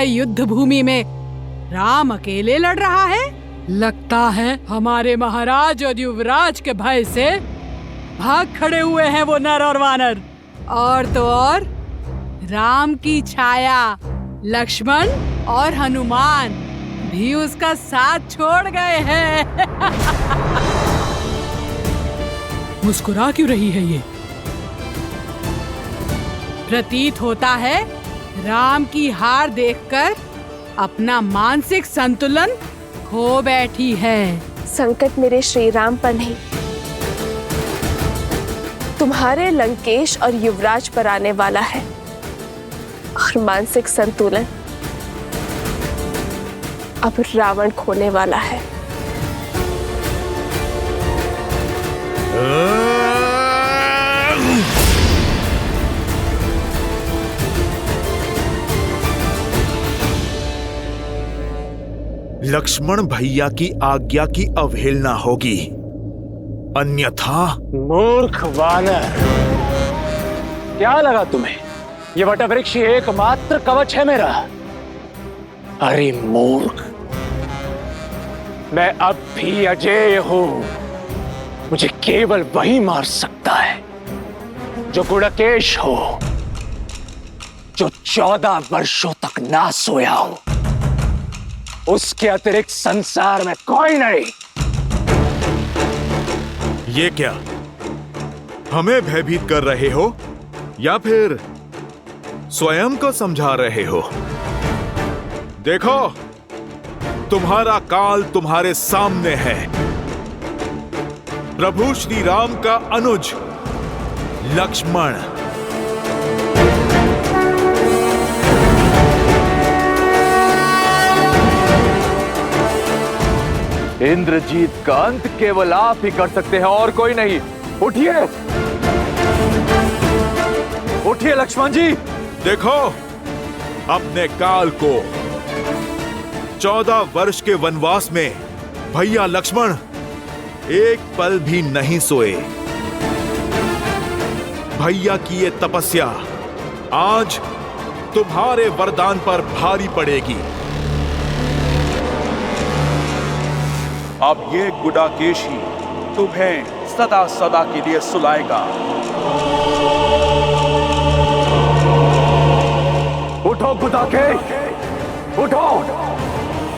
युद्ध भूमि में राम अकेले लड़ रहा है। लगता है हमारे महाराज और युवराज के भय से भाग खड़े हुए हैं वो नर और वानर। और तो और राम की छाया लक्ष्मण और हनुमान भी उसका साथ छोड़ गए हैं। मुस्कुरा क्यों रही है ये? प्रतीत होता है राम की हार देखकर अपना मानसिक संतुलन खो बैठी है। संकट मेरे श्री राम पर नहीं, तुम्हारे लंकेश और युवराज पर आने वाला है। और मानसिक संतुलन अब रावण खोने वाला है। लक्ष्मण भैया की आज्ञा की अवहेलना होगी, अन्यथा। मूर्ख वानर, क्या लगा तुम्हें ये वटवृक्ष एकमात्र कवच है मेरा? अरे मूर्ख, मैं अब भी अजेय हूं। मुझे केवल वही मार सकता है जो गुड़केश हो, जो 14 वर्षों तक ना सोया हो। उसके अतिरिक्त संसार में कोई नहीं। ये क्या हमें भयभीत कर रहे हो या फिर स्वयं को समझा रहे हो? देखो, तुम्हारा काल तुम्हारे सामने है। प्रभु श्री राम का अनुज लक्ष्मण। इंद्रजीत का अंत केवल आप ही कर सकते हैं और कोई नहीं। उठिए, उठिए लक्ष्मण जी। देखो, अपने काल को 14 वर्ष के वनवास में भैया लक्ष्मण एक पल भी नहीं सोए। भैया की ये तपस्या आज तुम्हारे वरदान पर भारी पड़ेगी। अब ये गुडाकेश ही तुम्हें सदा सदा के लिए सुलाएगा। उठो गुडाकेश, उठो।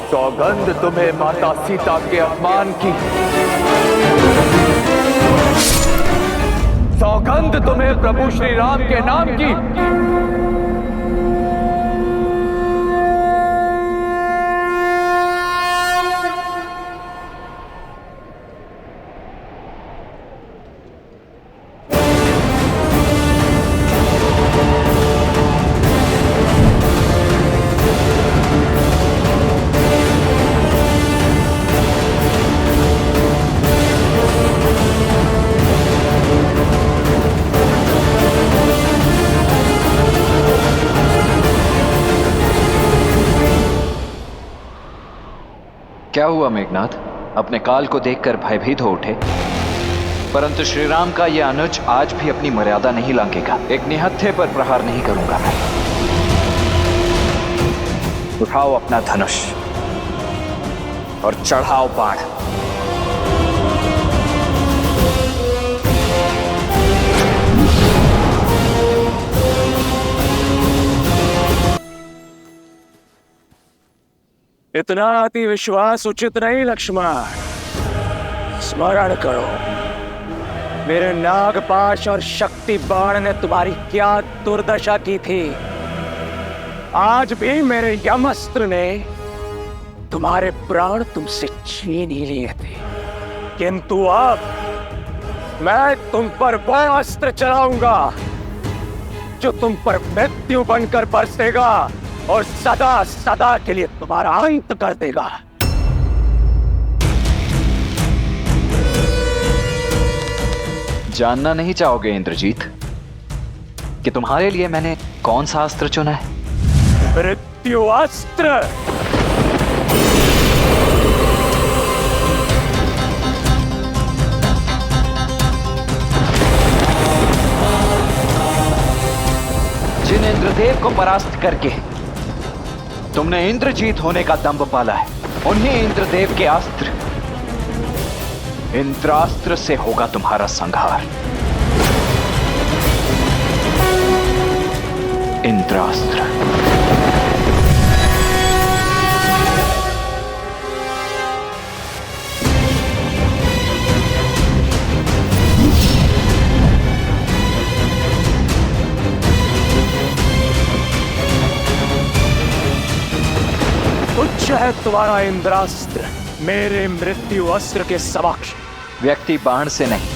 सौगंध तुम्हें माता सीता के अपमान की, सौगंध तुम्हें प्रभु श्री राम के नाम की। क्या हुआ मेघनाथ? अपने काल को देखकर भयभीत हो उठे। परंतु श्रीराम का यह अनुज आज भी अपनी मर्यादा नहीं लांघेगा। एक निहत्थे पर प्रहार नहीं करूंगा मैं। उठाओ अपना धनुष और चढ़ाओ बाण। इतना अति विश्वास उचित नहीं लक्ष्मण। स्मरण करो, मेरे नागपाश और शक्ति बाण ने तुम्हारी क्या दुर्दशा की थी। आज भी मेरे यमअस्त्र ने तुम्हारे प्राण तुमसे छीन ही लिए थे, किंतु अब मैं तुम पर वह अस्त्र चलाऊंगा जो तुम पर मृत्यु बनकर बरसेगा और सदा सदा के लिए तुम्हारा अंत कर देगा। जानना नहीं चाहोगे इंद्रजीत कि तुम्हारे लिए मैंने कौन सा अस्त्र चुना है? मृत्यु अस्त्र। जिन इंद्रदेव को परास्त करके तुमने इंद्रजीत होने का दंभ पाला है। उन्हीं इंद्रदेव के अस्त्र इंद्रास्त्र से होगा तुम्हारा संहार। इंद्रास्त्र। तुच्छ है तुम्हारा इंद्रास्त्र मेरे मृत्यु अस्त्र के समक्ष। व्यक्ति बाण से नहीं,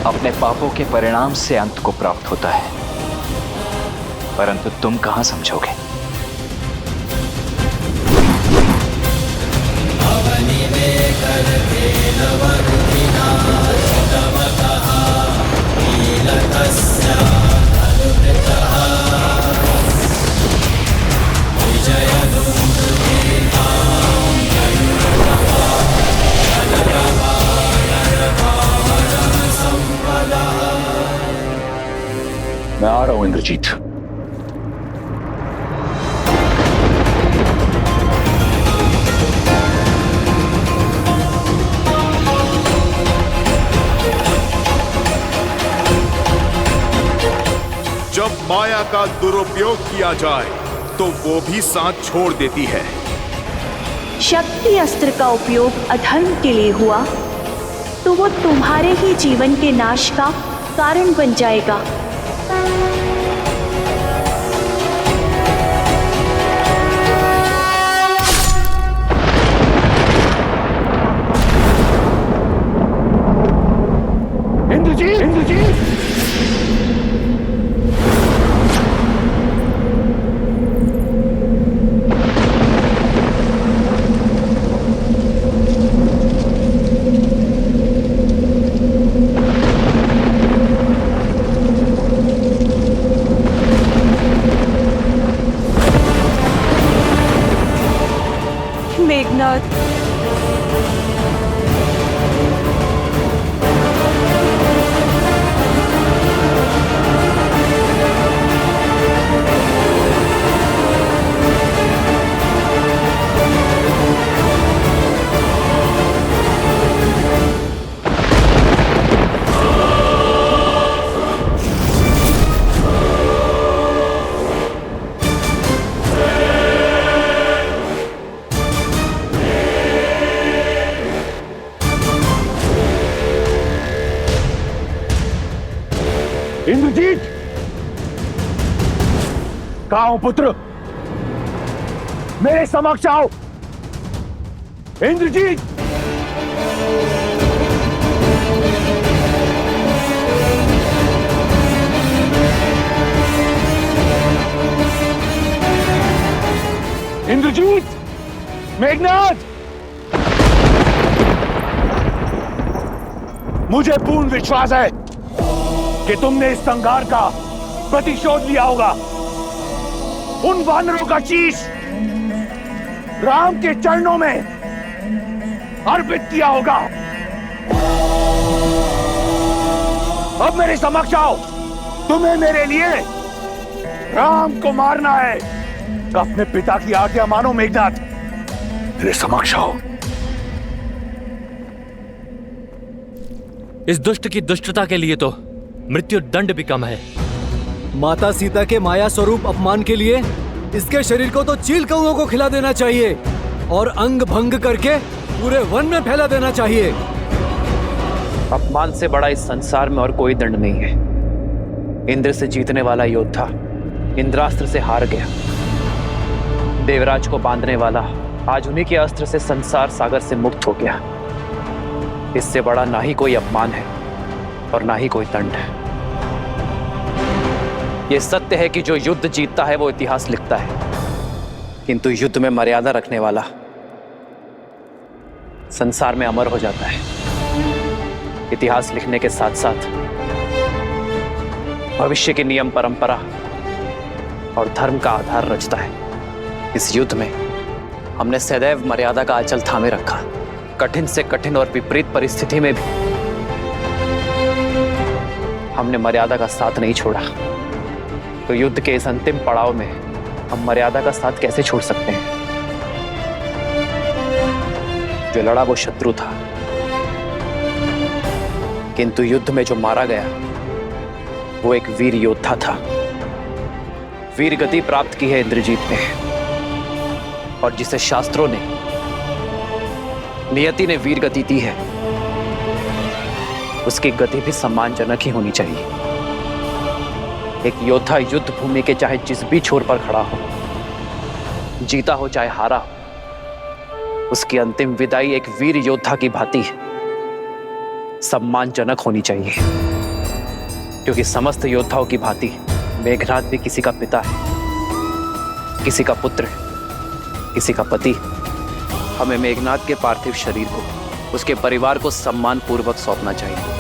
अपने पापों के परिणाम से अंत को प्राप्त होता है, परंतु तुम कहां समझोगे? मैं आ रहा हूं इंद्रजीत। जब माया का दुरुपयोग किया जाए तो वो भी साथ छोड़ देती है। शक्ति अस्त्र का उपयोग अधर्म के लिए हुआ तो वो तुम्हारे ही जीवन के नाश का कारण बन जाएगा। इंद्रजीत, इंद्रजीत! मेघनाथ, इंद्रजीत! कहाँ हो पुत्र? मेरे समक्ष आओ। इंद्रजीत! इंद्रजीत! मेघनाथ! मुझे पूर्ण विश्वास है कि तुमने इस संघार का प्रतिशोध लिया होगा। उन वानरों का शीश राम के चरणों में अर्पित किया होगा। अब मेरे समक्ष आओ। तुम्हें मेरे लिए राम को मारना है। अपने पिता की आज्ञा मानो मेघनाथ। मेरे समक्ष आओ। इस दुष्ट की दुष्टता के लिए तो मृत्यु दंड भी कम है। माता सीता के माया स्वरूप अपमान के लिए इसके शरीर को तो चील कौओं को खिला देना चाहिए और अंग भंग करके पूरे वन में फैला देना चाहिए। अपमान से बड़ा इस संसार में और कोई दंड नहीं है। इंद्र से जीतने वाला योद्धा इंद्रास्त्र से हार गया। देवराज को बांधने वाला आज उन्हीं के अस्त्र से संसार सागर से मुक्त हो गया। इससे बड़ा ना ही कोई अपमान है और ना ही कोई दंड है। यह सत्य है कि जो युद्ध जीतता है वो इतिहास लिखता है, किंतु युद्ध में मर्यादा रखने वाला संसार में अमर हो जाता है। इतिहास लिखने के साथ साथ भविष्य के नियम, परंपरा और धर्म का आधार रचता है। इस युद्ध में हमने सदैव मर्यादा का आंचल थामे रखा। कठिन से कठिन और विपरीत परिस्थिति में भी हमने मर्यादा का साथ नहीं छोड़ा। तो युद्ध के इस अंतिम पड़ाव में हम मर्यादा का साथ कैसे छोड़ सकते हैं? जो लड़ा वो शत्रु था, किंतु युद्ध में जो मारा गया वो एक वीर योद्धा था। वीर गति प्राप्त की है इंद्रजीत ने, और जिसे शास्त्रों ने, नियति ने वीर गति दी है, उसकी गति भी सम्मानजनक ही होनी चाहिए। एक योद्धा युद्ध भूमि के चाहे जिस भी छोर पर खड़ा हो, जीता हो चाहे हारा हो, उसकी अंतिम विदाई एक वीर योद्धा की भांति सम्मानजनक होनी चाहिए। क्योंकि समस्त योद्धाओं की भांति मेघनाद भी किसी का पिता है, किसी का पुत्र है, किसी का पति। हमें मेघनाद के पार्थिव शरीर को उसके परिवार को सम्मान पूर्वक सौंपना चाहिए।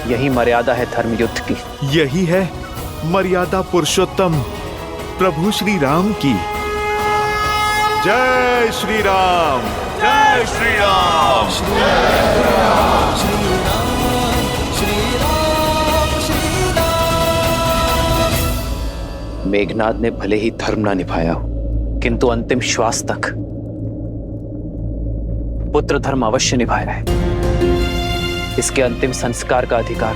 यही मर्यादा है धर्म युद्ध की। यही है मर्यादा पुरुषोत्तम प्रभु श्री राम की। जय श्री राम, जय श्री राम, मेघनाद ने भले ही धर्म ना निभाया हो, किंतु अंतिम श्वास तक पुत्र धर्म अवश्य निभाया है। इसके अंतिम संस्कार का अधिकार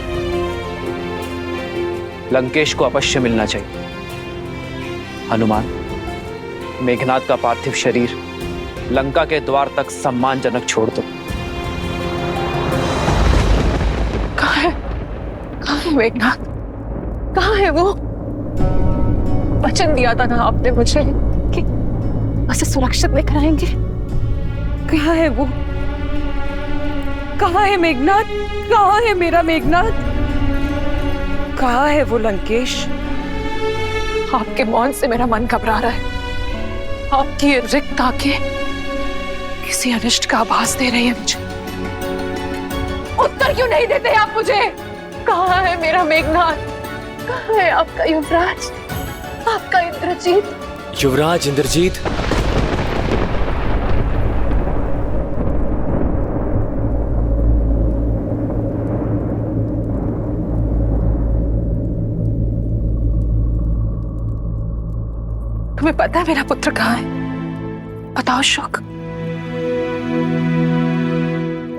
लंकेश को अवश्य मिलना चाहिए। हनुमान, मेघनाद का पार्थिव शरीर लंका के द्वार तक सम्मानजनक छोड़ दो। कहाँ है मेघनाद? कहाँ है वो? वचन दिया था ना आपने मुझे कि उसे सुरक्षित लेकर आएंगे। कहाँ है वो? कहाँ है मेघनाद? कहाँ है मेरा मेघनाद? कहाँ है वो लंकेश? आपके मौन से मेरा मन घबरा रहा है। आपकी ये रिक्त आंखें किसी अनिष्ट का आभास दे रही है मुझे। उत्तर क्यों नहीं देते आप मुझे? कहाँ है मेरा मेघनाद? कहाँ है आपका युवराज, आपका इंद्रजीत? युवराज इंद्रजीत, तुम्हें पता है मेरा पुत्र कहाँ है? बताओ शुक,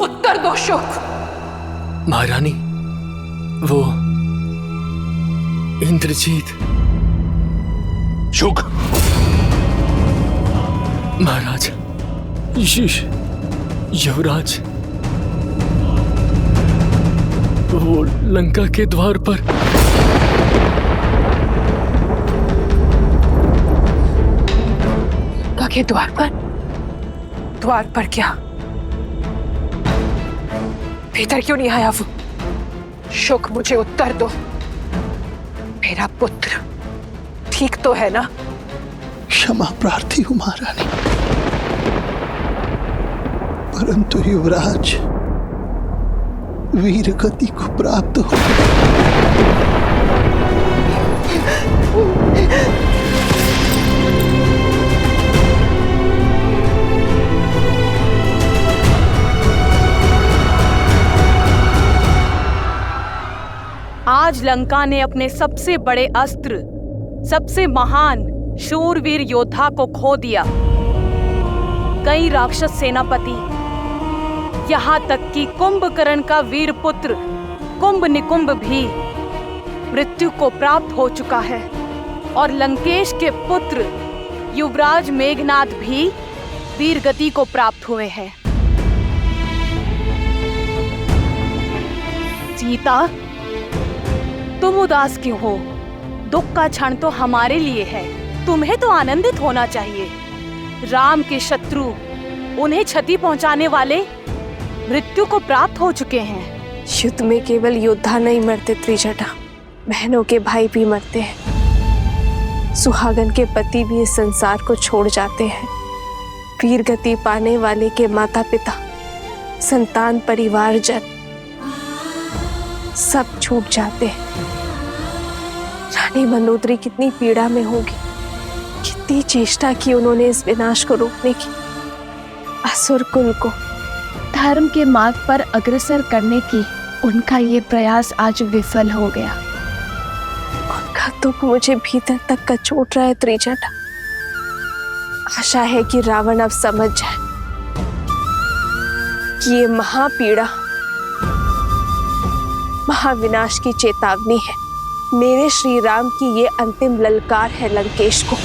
उत्तर दो शुक। महारानी, वो इंद्रजीत। शुक, महाराज, युवराज, वो लंका के द्वार पर। लंका के द्वार पर? द्वार पर क्या? भीतर क्यों नहीं आया वो? शुक, मुझे उत्तर दो। मेरा पुत्र ठीक तो है ना? क्षमा प्रार्थी हूं महारानी, परंतु युवराज वीर गति को प्राप्त हो। आज लंका ने अपने सबसे बड़े अस्त्र, सबसे महान शूरवीर योद्धा को खो दिया। कई राक्षस सेनापति, यहाँ तक कि कुंभकर्ण का वीर पुत्र कुंभ निकुंभ भी मृत्यु को प्राप्त हो चुका है, और लंकेश के पुत्र युवराज मेघनाद भी वीर गति को प्राप्त हुए हैं। सीता, तुम उदास क्यों हो? दुख का क्षण तो हमारे लिए है, तुम्हें तो आनंदित होना चाहिए। राम के शत्रु, उन्हें क्षति पहुंचाने वाले मृत्यु को प्राप्त हो चुके हैं। युद्ध में केवल योद्धा नहीं मरते त्रिजटा, बहनों के भाई भी मरते हैं। सुहागन के पति भी इस संसार को छोड़ जाते हैं। वीर गति पाने वाले के माता पिता, संतान, परिवार जन सब छूट जाते हैं। रानी मंदोदरी कितनी पीड़ा में होगी, कितनी चेष्टा की उन्होंने इस विनाश को रोकने की। असुर कुल को धर्म के मार्ग पर अग्रसर करने की उनका ये प्रयास आज विफल हो गया। उनका दुख मुझे भीतर तक कचोट रहा है त्रिजटा। आशा है कि रावण अब समझ जाए कि ये महापीड़ा महाविनाश की चेतावनी है। मेरे श्री राम की ये अंतिम ललकार है लंकेश को।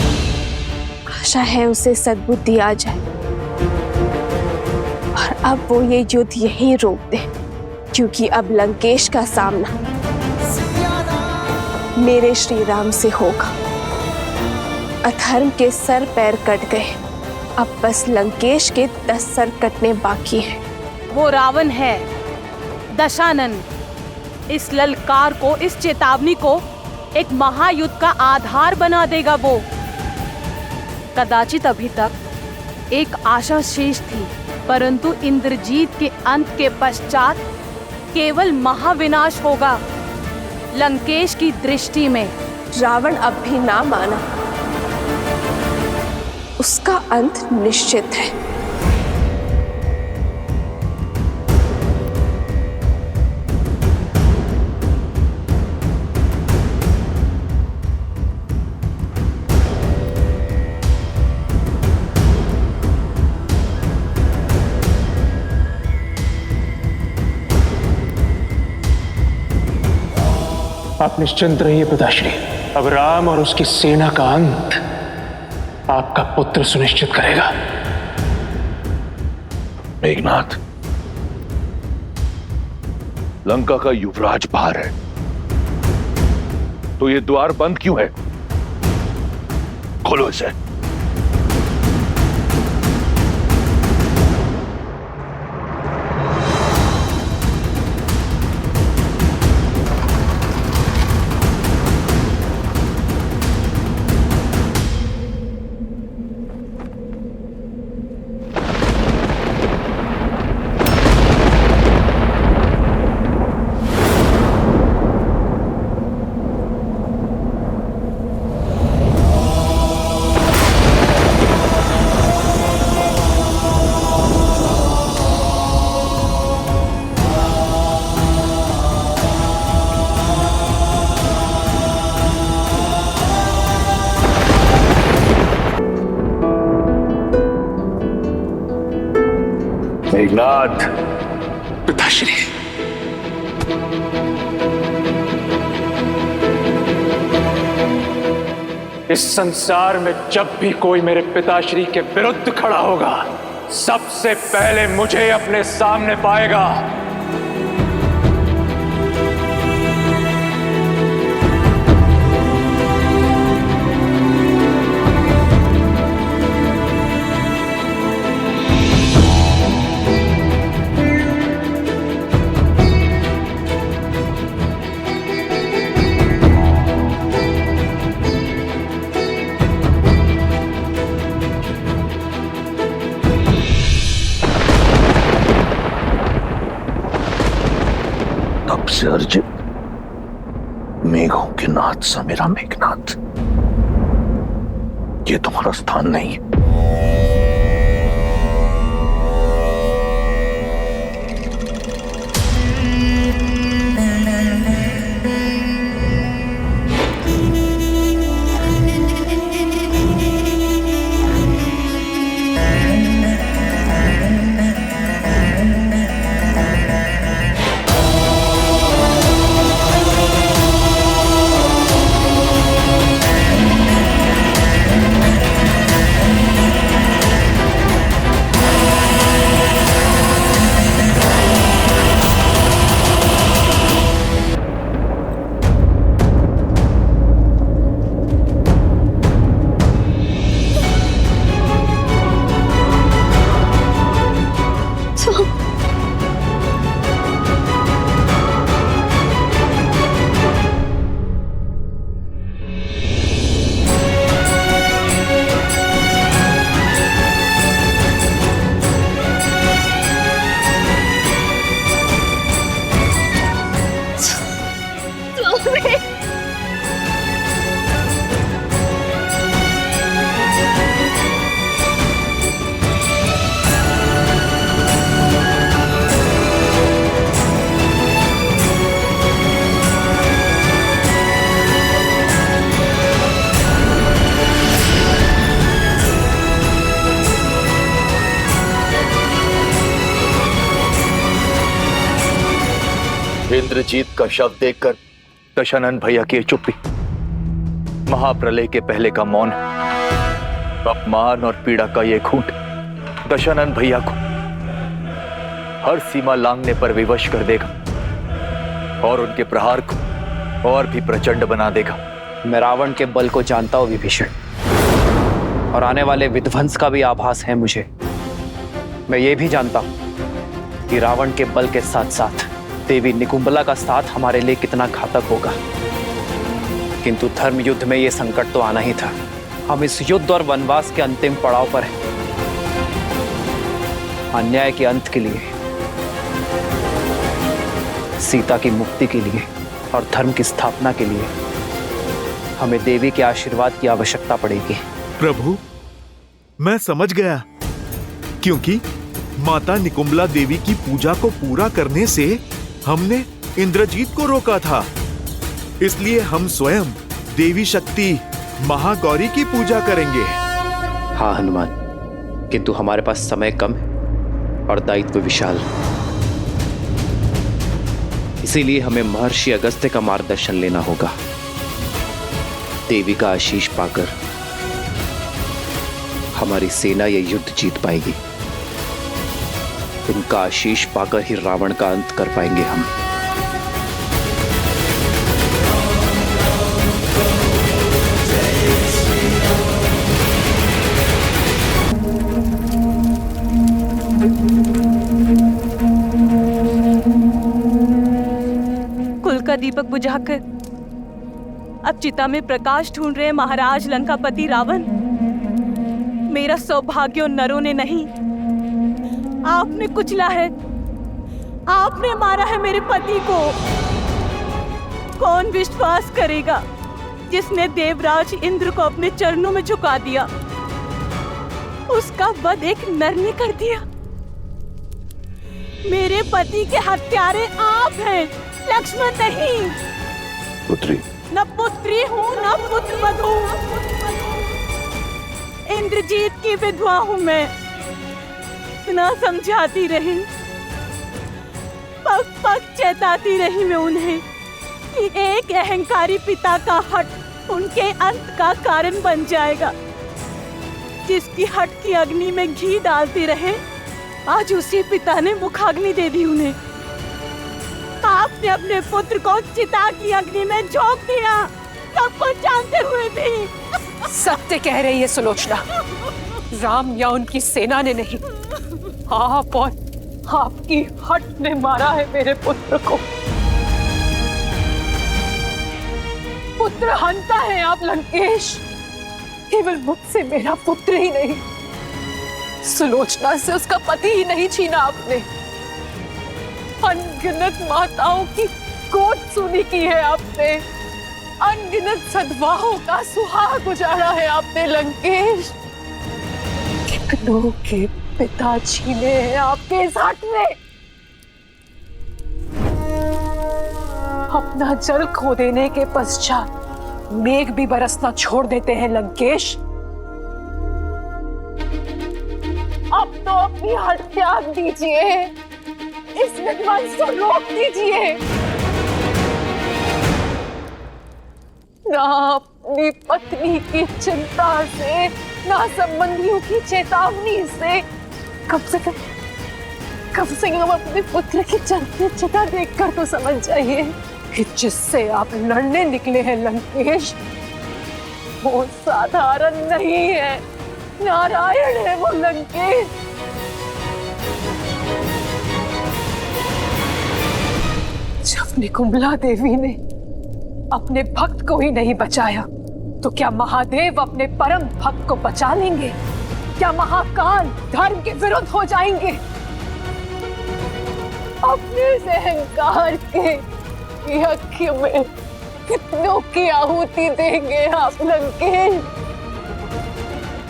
आशा है उसे सद्बुद्धि आ जाए और अब वो ये युद्ध यहीं रोक दे, क्योंकि अब लंकेश का सामना मेरे श्री राम से होगा। अधर्म के सर पैर कट गए, अब बस लंकेश के 10 सर कटने बाकी हैं। वो रावण है दशानन। इस ललकार को, इस चेतावनी को एक महायुद्ध का आधार बना देगा वो। कदाचित अभी तक एक आशा शेष थी, परंतु इंद्रजीत के अंत के पश्चात केवल महाविनाश होगा लंकेश की दृष्टि में। रावण अब भी ना माना, उसका अंत निश्चित है। आप निश्चिंत रहिए पिताश्री, अब राम और उसकी सेना का अंत आपका पुत्र सुनिश्चित करेगा। मेघनाथ, लंका का युवराज बाहर है, तो ये द्वार बंद क्यों है? खोलो इसे। मेघनाथ, पिताश्री, इस संसार में जब भी कोई मेरे पिताश्री के विरुद्ध खड़ा होगा, सबसे पहले मुझे अपने सामने पाएगा। से अर्जित मेघों के नाथ सा मेरा मेघनाथ, ये तुम्हारा स्थान नहीं। इंद्रजीत का शव देखकर दशानन भैया की चुप्पी, महाप्रलय के पहले का मौन, अपमान और पीड़ा का ये घूंट दशानन भैया को हर सीमा लांघने पर विवश कर देगा और उनके प्रहार को और भी प्रचंड बना देगा। मैं रावण के बल को जानता हूं विभीषण, और आने वाले विध्वंस का भी आभास है मुझे। मैं ये भी जानता हूं कि रावण के बल के साथ साथ देवी निकुंबला का साथ हमारे लिए कितना घातक होगा। किंतु धर्म युद्ध में यह संकट तो आना ही था। हम इस युद्ध और वनवास के अंतिम पड़ाव पर हैं। अन्याय के अंत के लिए, सीता की मुक्ति के लिए और धर्म की स्थापना के लिए हमें देवी के आशीर्वाद की आवश्यकता पड़ेगी। प्रभु, मैं समझ गया, क्योंकि माता निकुंबला देवी की पूजा को पूरा करने से हमने इंद्रजीत को रोका था। इसलिए हम स्वयं देवी शक्ति महागौरी की पूजा करेंगे। हाँ हनुमान, किंतु हमारे पास समय कम है और दायित्व विशाल। इसीलिए हमें महर्षि अगस्त्य का मार्गदर्शन लेना होगा। देवी का आशीष पाकर हमारी सेना यह युद्ध जीत पाएगी। उनका आशीष पाकर ही रावण का अंत कर पाएंगे हम। कुल का दीपक बुझाकर अब चिता में प्रकाश ढूंढ रहे महाराज लंकापति रावण। मेरा सौभाग्य उन नरों ने नहीं, आपने कुचला है, आपने मारा है मेरे पति को। कौन विश्वास करेगा जिसने देवराज इंद्र को अपने चरणों में झुका दिया, उसका वध एक नर ने कर दिया। मेरे पति के हत्यारे आप हैं, लक्ष्मण नहीं। पुत्री, न पुत्री हूँ न पुत्र वधू, इंद्रजीत की विधवा हूँ मैं। इतना समझाती रही, पग पग चेताती रही मैं उन्हें कि एक अहंकारी पिता का हट उनके अंत का कारण बन जाएगा। जिसकी हट की अग्नि में घी डालते रहे, आज उसी पिता ने मुखाग्नि दे दी उन्हें। आपने अपने पुत्र को चिता की अग्नि में झोंक दिया, सब कुछ जानते हुए भी। सत्य कह रही है सुलोचना, राम या उनकी सेना ने नहीं, आप और आपकी हट ने मारा है मेरे पुत्र को। पुत्र हंता है आप लंकेश, केवल मुझसे मेरा पुत्र ही नहीं, सुलोचना से उसका पति ही नहीं छीना आपने। अनगिनत माताओं की गोद सुनी की है आपने, अनगिनत सद्भावों का सुहाग उजाड़ा है आपने लंकेश। कितनों के पिता छीने हैं आपके इस हट में। अपना जल खो देने के पश्चात मेघ भी बरसना छोड़ देते हैं लंकेश। अब तो अपनी हट त्याग दीजिए, इस विध्वंस को रोक दीजिए। ना अपनी पत्नी की चिंता से, ना संबंधियों की चेतावनी से, कम से कम अपने पुत्र की चलती चिता देखकर तो समझ जाइए कि जिससे आप लड़ने निकले हैं लंकेश, वो साधारण नहीं है, नारायण है वो लंकेश। जब निकुंबला देवी ने अपने भक्त को ही नहीं बचाया, तो क्या महादेव अपने परम भक्त को बचा लेंगे? क्या महाकाल धर्म के विरुद्ध हो जाएंगे? अपने अहंकार के यज्ञ में कितनों की आहुति देंगे आप लंकेश?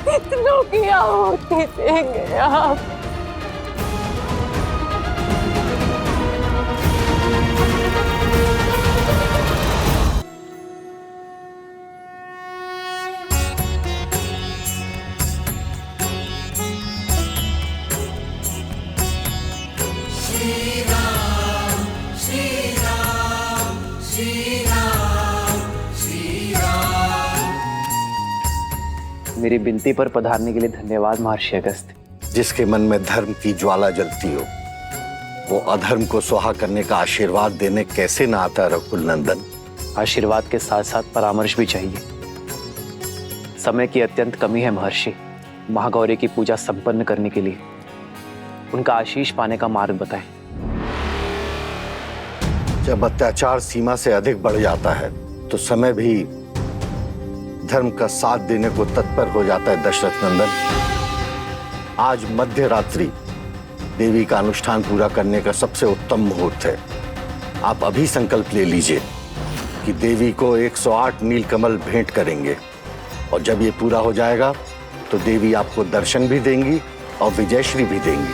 कितनों की आहुति देंगे आप? श्री राम मेरी विनती पर पधारने के लिए धन्यवाद महर्षि अगस्त्य। जिसके मन में धर्म की ज्वाला जलती हो वो अधर्म को स्वाहा करने का आशीर्वाद देने कैसे ना आता रघुकुल नंदन। आशीर्वाद के साथ साथ परामर्श भी चाहिए। समय की अत्यंत कमी है महर्षि। महागौरी की पूजा संपन्न करने के लिए उनका आशीष पाने का मार्ग बताएं। जब अत्याचार सीमा से अधिक बढ़ जाता है तो समय भी धर्म का साथ देने को तत्पर हो जाता है दशरथ नंदन। आज मध्य रात्रि देवी का अनुष्ठान पूरा करने का सबसे उत्तम मुहूर्त है। आप अभी संकल्प ले लीजिए कि देवी को 108 नीलकमल भेंट करेंगे और जब ये पूरा हो जाएगा तो देवी आपको दर्शन भी देंगी और विजयश्री भी देंगी।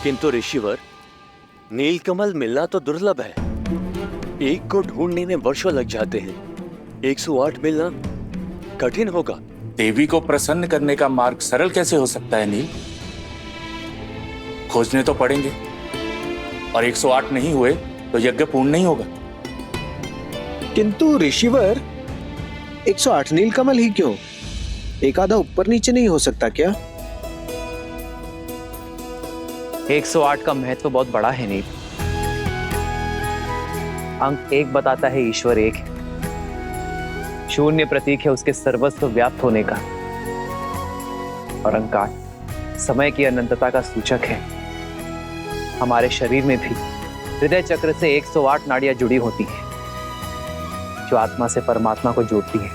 किंतु ऋषिवर, नीलकमल मिलना तो दुर्लभ है। एक को ढूंढने में वर्षों लग जाते हैं। 108 मिलना कठिन होगा। देवी को प्रसन्न करने का मार्ग सरल कैसे हो सकता है नील? खोजने तो पड़ेंगे और 108 नहीं हुए तो यज्ञ पूर्ण नहीं होगा। किंतु ऋषिवर, 108 नीलकमल ही क्यों? एक आधा ऊपर नीचे नहीं हो सकता क्या? 108 का महत्व बहुत बड़ा है नील। अंक 1 बताता है ईश्वर एक है। शून्य प्रतीक है उसके सर्वस्व व्याप्त होने का। और अंक 8 समय की अनंतता का सूचक है। हमारे शरीर में भी हृदय चक्र से 108 नाड़ियां जुड़ी होती हैं जो आत्मा से परमात्मा को जोड़ती है।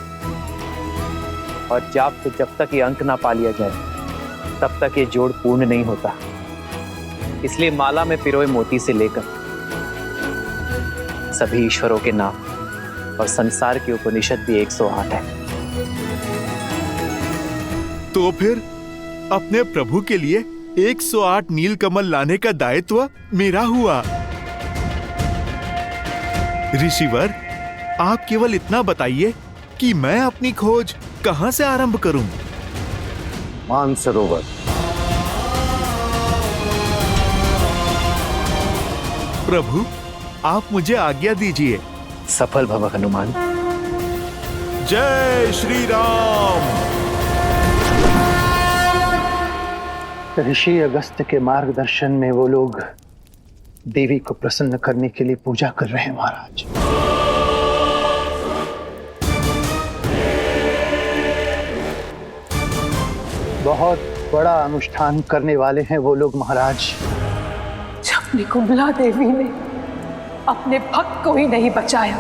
और जब तक ये अंक ना पा लिया जाए तब तक ये जोड़ पूर्ण नहीं होता। इसलिए माला में पिरोए मोती से लेकर सभी ईश्वरों के नाम और संसार की उपनिषद भी 108 है। तो फिर अपने प्रभु के लिए 108 नीलकमल लाने का दायित्व मेरा हुआ। ऋषिवर, आप केवल इतना बताइए कि मैं अपनी खोज कहां से आरंभ करूं? मानसरोवर। प्रभु, आप मुझे आज्ञा दीजिए। सफल भव हनुमान। जय श्री राम। ऋषि अगस्त्य के मार्गदर्शन में वो लोग देवी को प्रसन्न करने के लिए पूजा कर रहे हैं महाराज। बहुत बड़ा अनुष्ठान करने वाले हैं वो लोग महाराज। जब निकुंभला देवी ने अपने भक्त को ही नहीं बचाया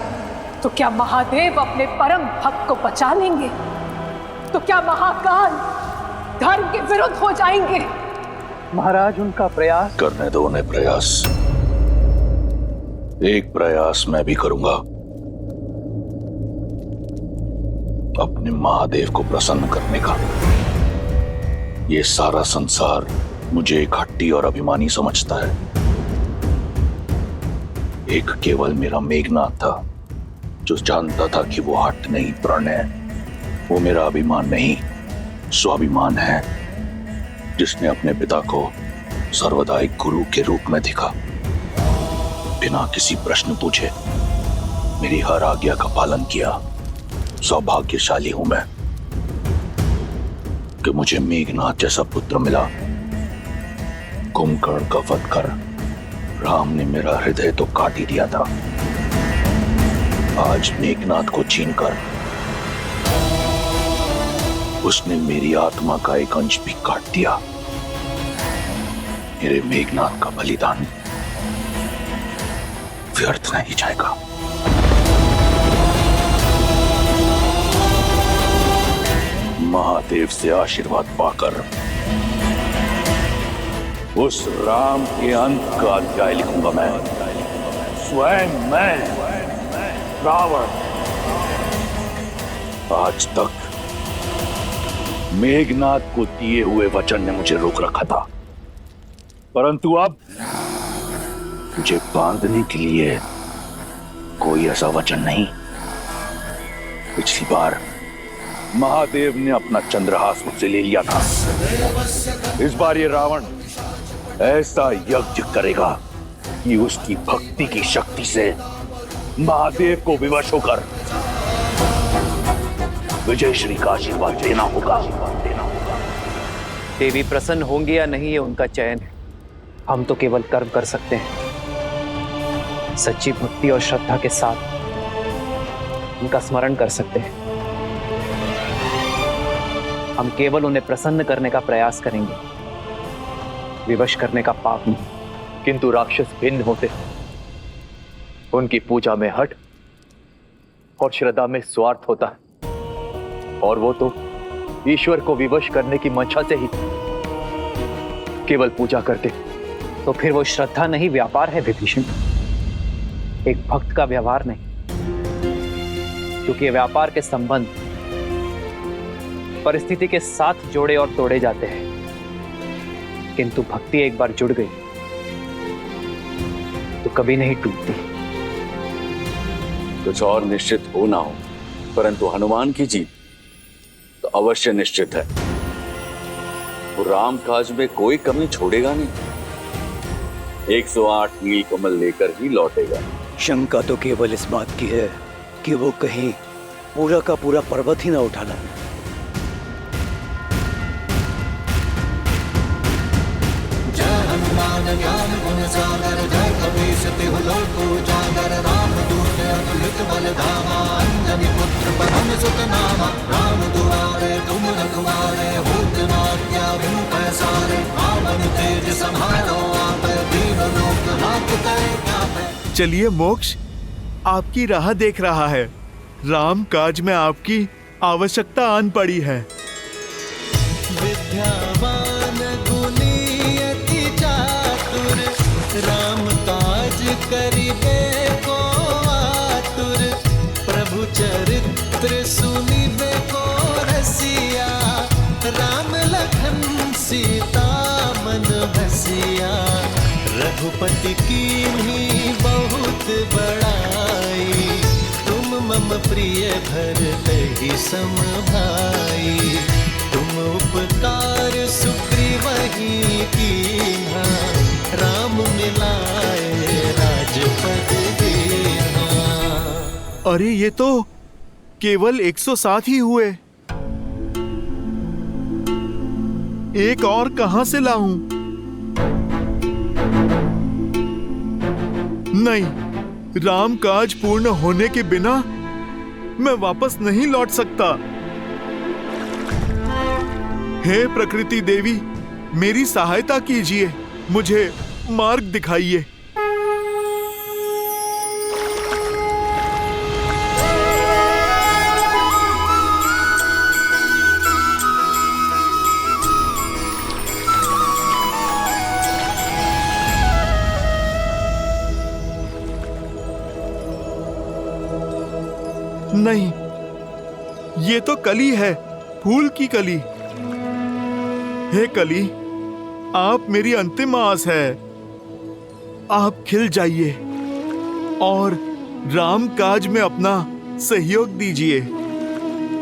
तो क्या महादेव अपने परम भक्त को बचा लेंगे? तो क्या महाकाल धर्म के विरुद्ध हो जाएंगे? महाराज, उनका प्रयास करने दो उन्हें। प्रयास, एक प्रयास मैं भी करूंगा। अपने महादेव को प्रसन्न करने का। ये सारा संसार मुझे एक हट्टी और अभिमानी समझता है। एक केवल मेरा मेघनाथ था जो जानता था कि वो हट नहीं, प्रण है। वो मेरा अभिमान नहीं, स्वाभिमान है, जिसने अपने पिता को सर्वदा एक गुरु के रूप में देखा। बिना किसी प्रश्न पूछे मेरी हर आज्ञा का पालन किया। सौभाग्यशाली हूं मैं कि मुझे मेघनाथ जैसा पुत्र मिला। कुंभकर्ण का वध कर राम ने मेरा हृदय तो काट ही दिया था। आज मेघनाथ को छीनकर उसने मेरी आत्मा का एक अंश भी काट दिया। मेरे मेघनाथ का बलिदान व्यर्थ नहीं जाएगा। महादेव से आशीर्वाद पाकर उस राम के अंत का अध्याय लिखूंगा मैं। स्वयं मैं रावण। आज तक मेघनाथ को दिए हुए वचन ने मुझे रोक रखा था, परंतु अब मुझे बांधने के लिए कोई ऐसा वचन नहीं। पिछली बार महादेव ने अपना चंद्रहास मुझसे ले लिया था। इस बार ये रावण ऐसा यज्ञ करेगा कि उसकी भक्ति की शक्ति से महादेव को विवश होकर विजय श्री का आशीर्वाद देना होगा। देवी प्रसन्न होंगी या नहीं, ये उनका चयन है। हम तो केवल कर्म कर सकते हैं। सच्ची भक्ति और श्रद्धा के साथ उनका स्मरण कर सकते हैं। हम केवल उन्हें प्रसन्न करने का प्रयास करेंगे, विवश करने का पाप नहीं। किंतु राक्षस भिन्न होते, उनकी पूजा में हट और श्रद्धा में स्वार्थ होता है, और वो तो ईश्वर को विवश करने की मंशा से ही केवल पूजा करते। तो फिर वो श्रद्धा नहीं, व्यापार है विभीषण, एक भक्त का व्यवहार नहीं। क्योंकि व्यापार के संबंध परिस्थिति के साथ जोड़े और तोड़े जाते हैं, किंतु भक्ति एक बार जुड़ गई तो कभी नहीं टूटती। कुछ और निश्चित हो ना हो, परंतु हनुमान की जीत तो अवश्य निश्चित है। वो राम काज में कोई कमी छोड़ेगा नहीं। 108 नील कमल लेकर ही लौटेगा। शंका तो केवल इस बात की है कि वो कहीं पूरा का पूरा पर्वत ही ना उठा लाए। जय हनुमान ज्ञान गुण सागर, जय कपीस तिहु लोक उजागर, राम दूत अतुलित बल धामा, अंजनी पुत्र पवन सुत नामा, राम दुआरे तुम रखवारे, होत न आज्ञा बिनु पैसारे, आवन तेज समारो आप, दीन लोक लाभ करे आप। चलिए मोक्ष आपकी राह देख रहा है। राम काज में आपकी आवश्यकता आन पड़ी है। विद्यावान गुणी अति चातुर, राम काज करिबे को आतुर, प्रभु चरित्र सुनिबे को रसिया, राम लखन सीता मन बसिया, रघुपति कीन्ही बहुत बड़ाई, तुम मम प्रिय भरतहि सम भाई, तुम उपकार सुग्रीवहि कीन्हा, राम मिलाए राजपद दीन्हा। अरे ये तो केवल 107 ही हुए। एक और कहां से लाऊं? नहीं, राम काज पूर्ण होने के बिना मैं वापस नहीं लौट सकता। हे प्रकृति देवी, मेरी सहायता कीजिए, मुझे मार्ग दिखाइए। नहीं, ये तो कली है, फूल की कली। हे कली, आप मेरी अंतिम आस है। आप खिल जाइए और राम काज में अपना सहयोग दीजिए,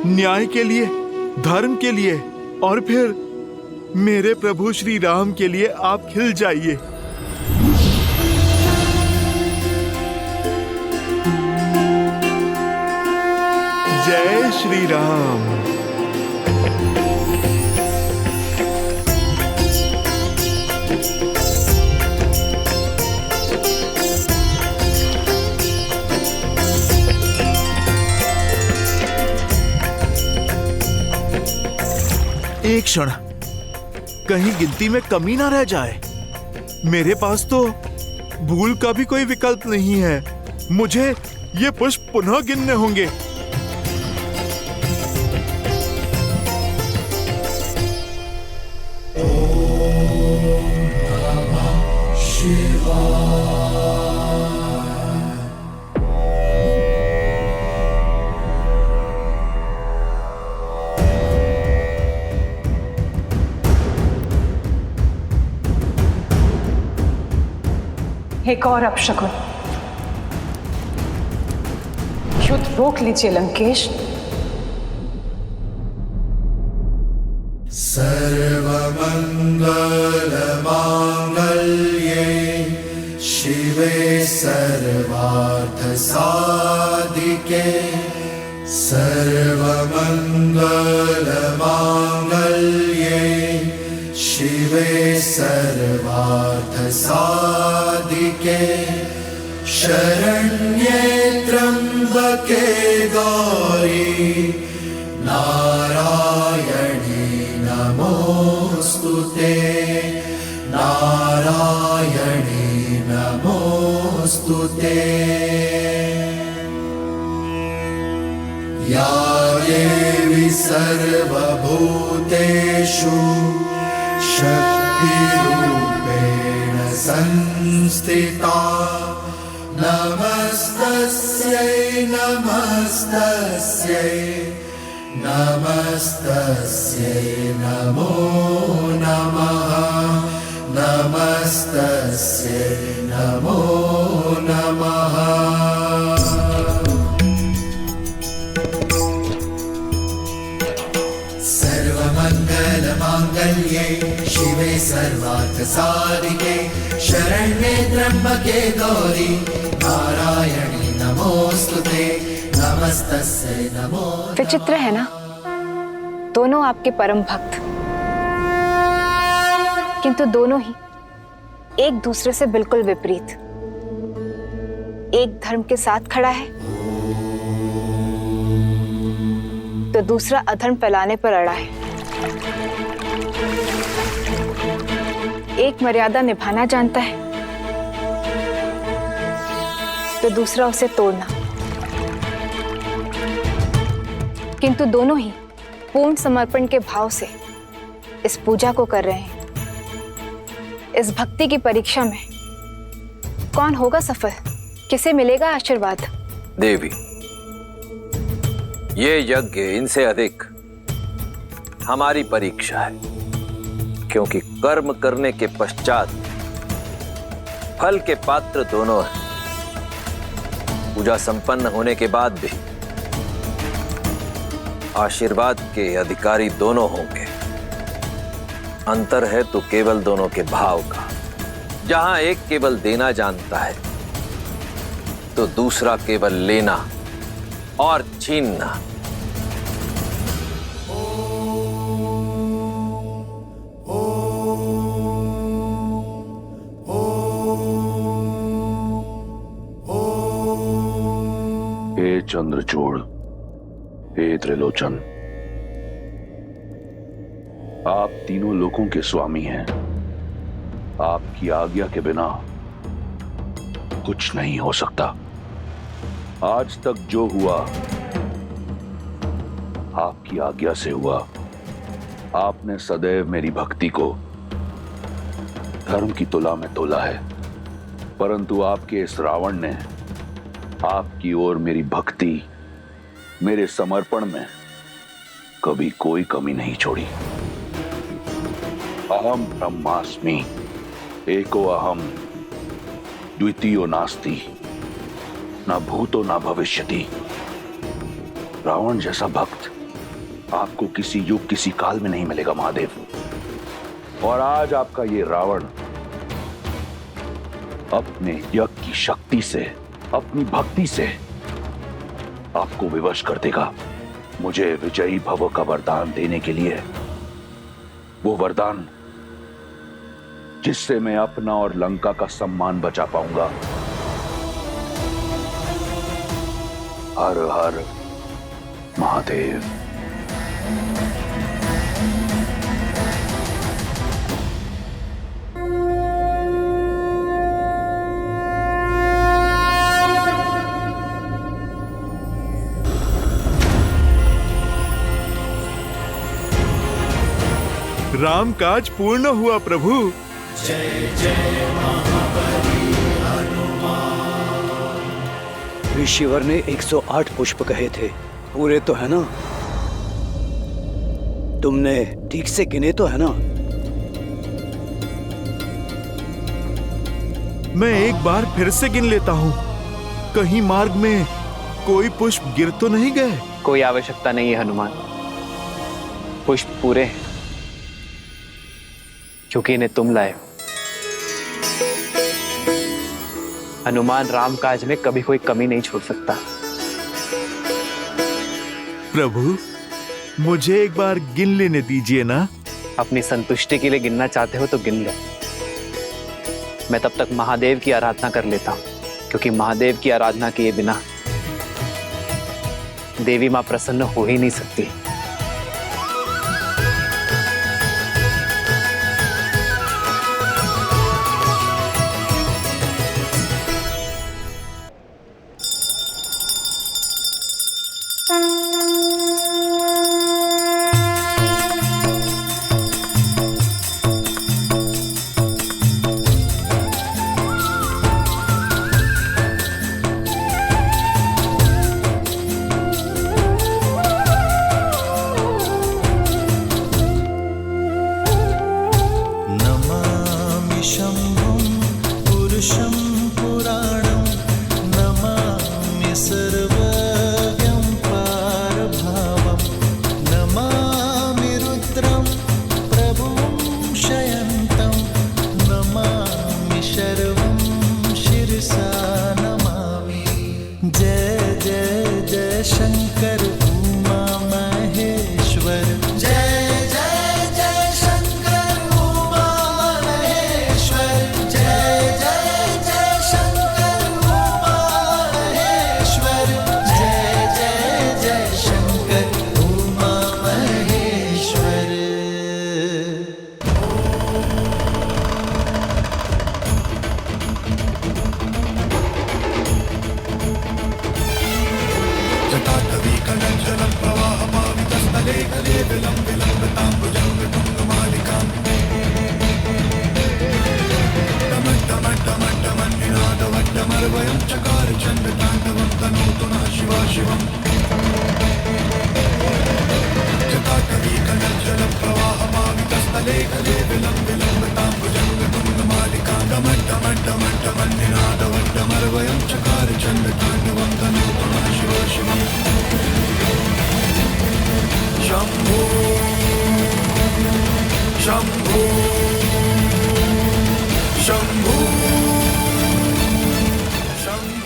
न्याय के लिए, धर्म के लिए, और फिर मेरे प्रभु श्री राम के लिए आप खिल जाइए। जय श्री राम। एक क्षण, कहीं गिनती में कमी ना रह जाए। मेरे पास तो भूल का भी कोई विकल्प नहीं है। मुझे ये पुष्प पुनः गिनने होंगे। एक और अपशकुन, युद्ध रोक लीजिए लंकेश। सर्वमंगलमांगल्ये शिवे सर्वार्थ साधिके सर्वमंगल सर्वमङ्गलमाङ्गल्ये शिवे सर्वार्थसाधिके शरण्ये त्र्यम्बके गौरी नारायणी नमोऽस्तुते नारायणी नमोऽस्तुते या देवी सर्वभूतेषु शक्तिरूपेण संस्थिता नमस्तस्यै नमस्तस्यै नमस्तस्यै नमो नमः नमस्तस्यै नमो नमः सर्वमङ्गलमाङ्गल्ये शिवे सर्वार्थसाधिके शरण्ये त्र्यम्बके गौरी नारायणी नमोस्तुते नमस्तस्यै नमो। विचित्र है ना, दोनों आपके परम भक्त, किंतु दोनों ही एक दूसरे से बिल्कुल विपरीत। एक धर्म के साथ खड़ा है तो दूसरा अधर्म फैलाने पर अड़ा है। एक मर्यादा निभाना जानता है तो दूसरा उसे तोड़ना। किंतु दोनों ही पूर्ण समर्पण के भाव से इस पूजा को कर रहे हैं। इस भक्ति की परीक्षा में कौन होगा सफल, किसे मिलेगा आशीर्वाद? देवी, ये यज्ञ इनसे अधिक हमारी परीक्षा है, क्योंकि कर्म करने के पश्चात फल के पात्र दोनों हैं। पूजा संपन्न होने के बाद भी आशीर्वाद के अधिकारी दोनों होंगे। अंतर है तो केवल दोनों के भाव का। जहां एक केवल देना जानता है तो दूसरा केवल लेना और छीनना। हे चंद्रचूड़, हे त्रिलोचन, आप तीनों लोकों के स्वामी हैं। आपकी आज्ञा के बिना कुछ नहीं हो सकता। आज तक जो हुआ आपकी आज्ञा से हुआ। आपने सदैव मेरी भक्ति को धर्म की तुला में तोला है, परंतु आपके इस रावण ने आपकी ओर मेरी भक्ति, मेरे समर्पण में कभी कोई कमी नहीं छोड़ी। अहम ब्रह्मास्मि, एको अहम, द्वितीयो नास्ति, ना भूतो ना भविष्यति। रावण जैसा भक्त आपको किसी युग किसी काल में नहीं मिलेगा महादेव। और आज आपका ये रावण अपने यज्ञ की शक्ति से, अपनी भक्ति से आपको विवश कर देगा। मुझे विजयी भव का वरदान देने के लिए, वो वरदान जिससे मैं अपना और लंका का सम्मान बचा पाऊंगा। हर हर महादेव। राम काज पूर्ण हुआ प्रभु। जय जय महाबली हनुमान। ऋषिवर ने 108 पुष्प कहे थे, पूरे तो है ना? तुमने ठीक से गिने तो है ना? मैं एक बार फिर से गिन लेता हूँ। कहीं मार्ग में कोई पुष्प गिर तो नहीं गए? कोई आवश्यकता नहीं है हनुमान, पुष्प पूरे हैं, क्योंकि इन्हें तुम लाए हो। हनुमान राम काज में कभी कोई कमी नहीं छोड़ सकता। प्रभु, मुझे एक बार गिन लेने दीजिए ना। अपनी संतुष्टि के लिए गिनना चाहते हो तो गिन लो। मैं तब तक महादेव की आराधना कर लेता हूं, क्योंकि महादेव की आराधना किए बिना देवी मां प्रसन्न हो ही नहीं सकती।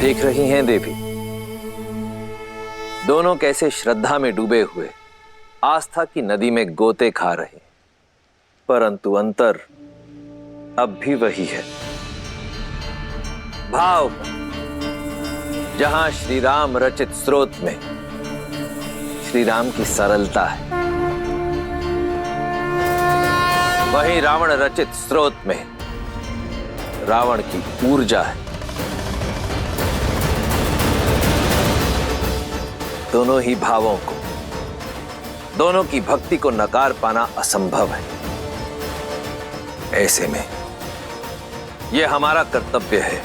देख रही हैं देवी, दोनों कैसे श्रद्धा में डूबे हुए आस्था की नदी में गोते खा रहे, परंतु अंतर अब भी वही है। भाव जहां श्री राम रचित स्रोत में श्री राम की सरलता है, वहीं रावण रचित स्रोत में रावण की ऊर्जा है। दोनों ही भावों को, दोनों की भक्ति को नकार पाना असंभव है। ऐसे में यह हमारा कर्तव्य है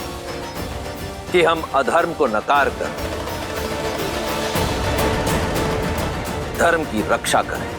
कि हम अधर्म को नकार कर धर्म की रक्षा करें।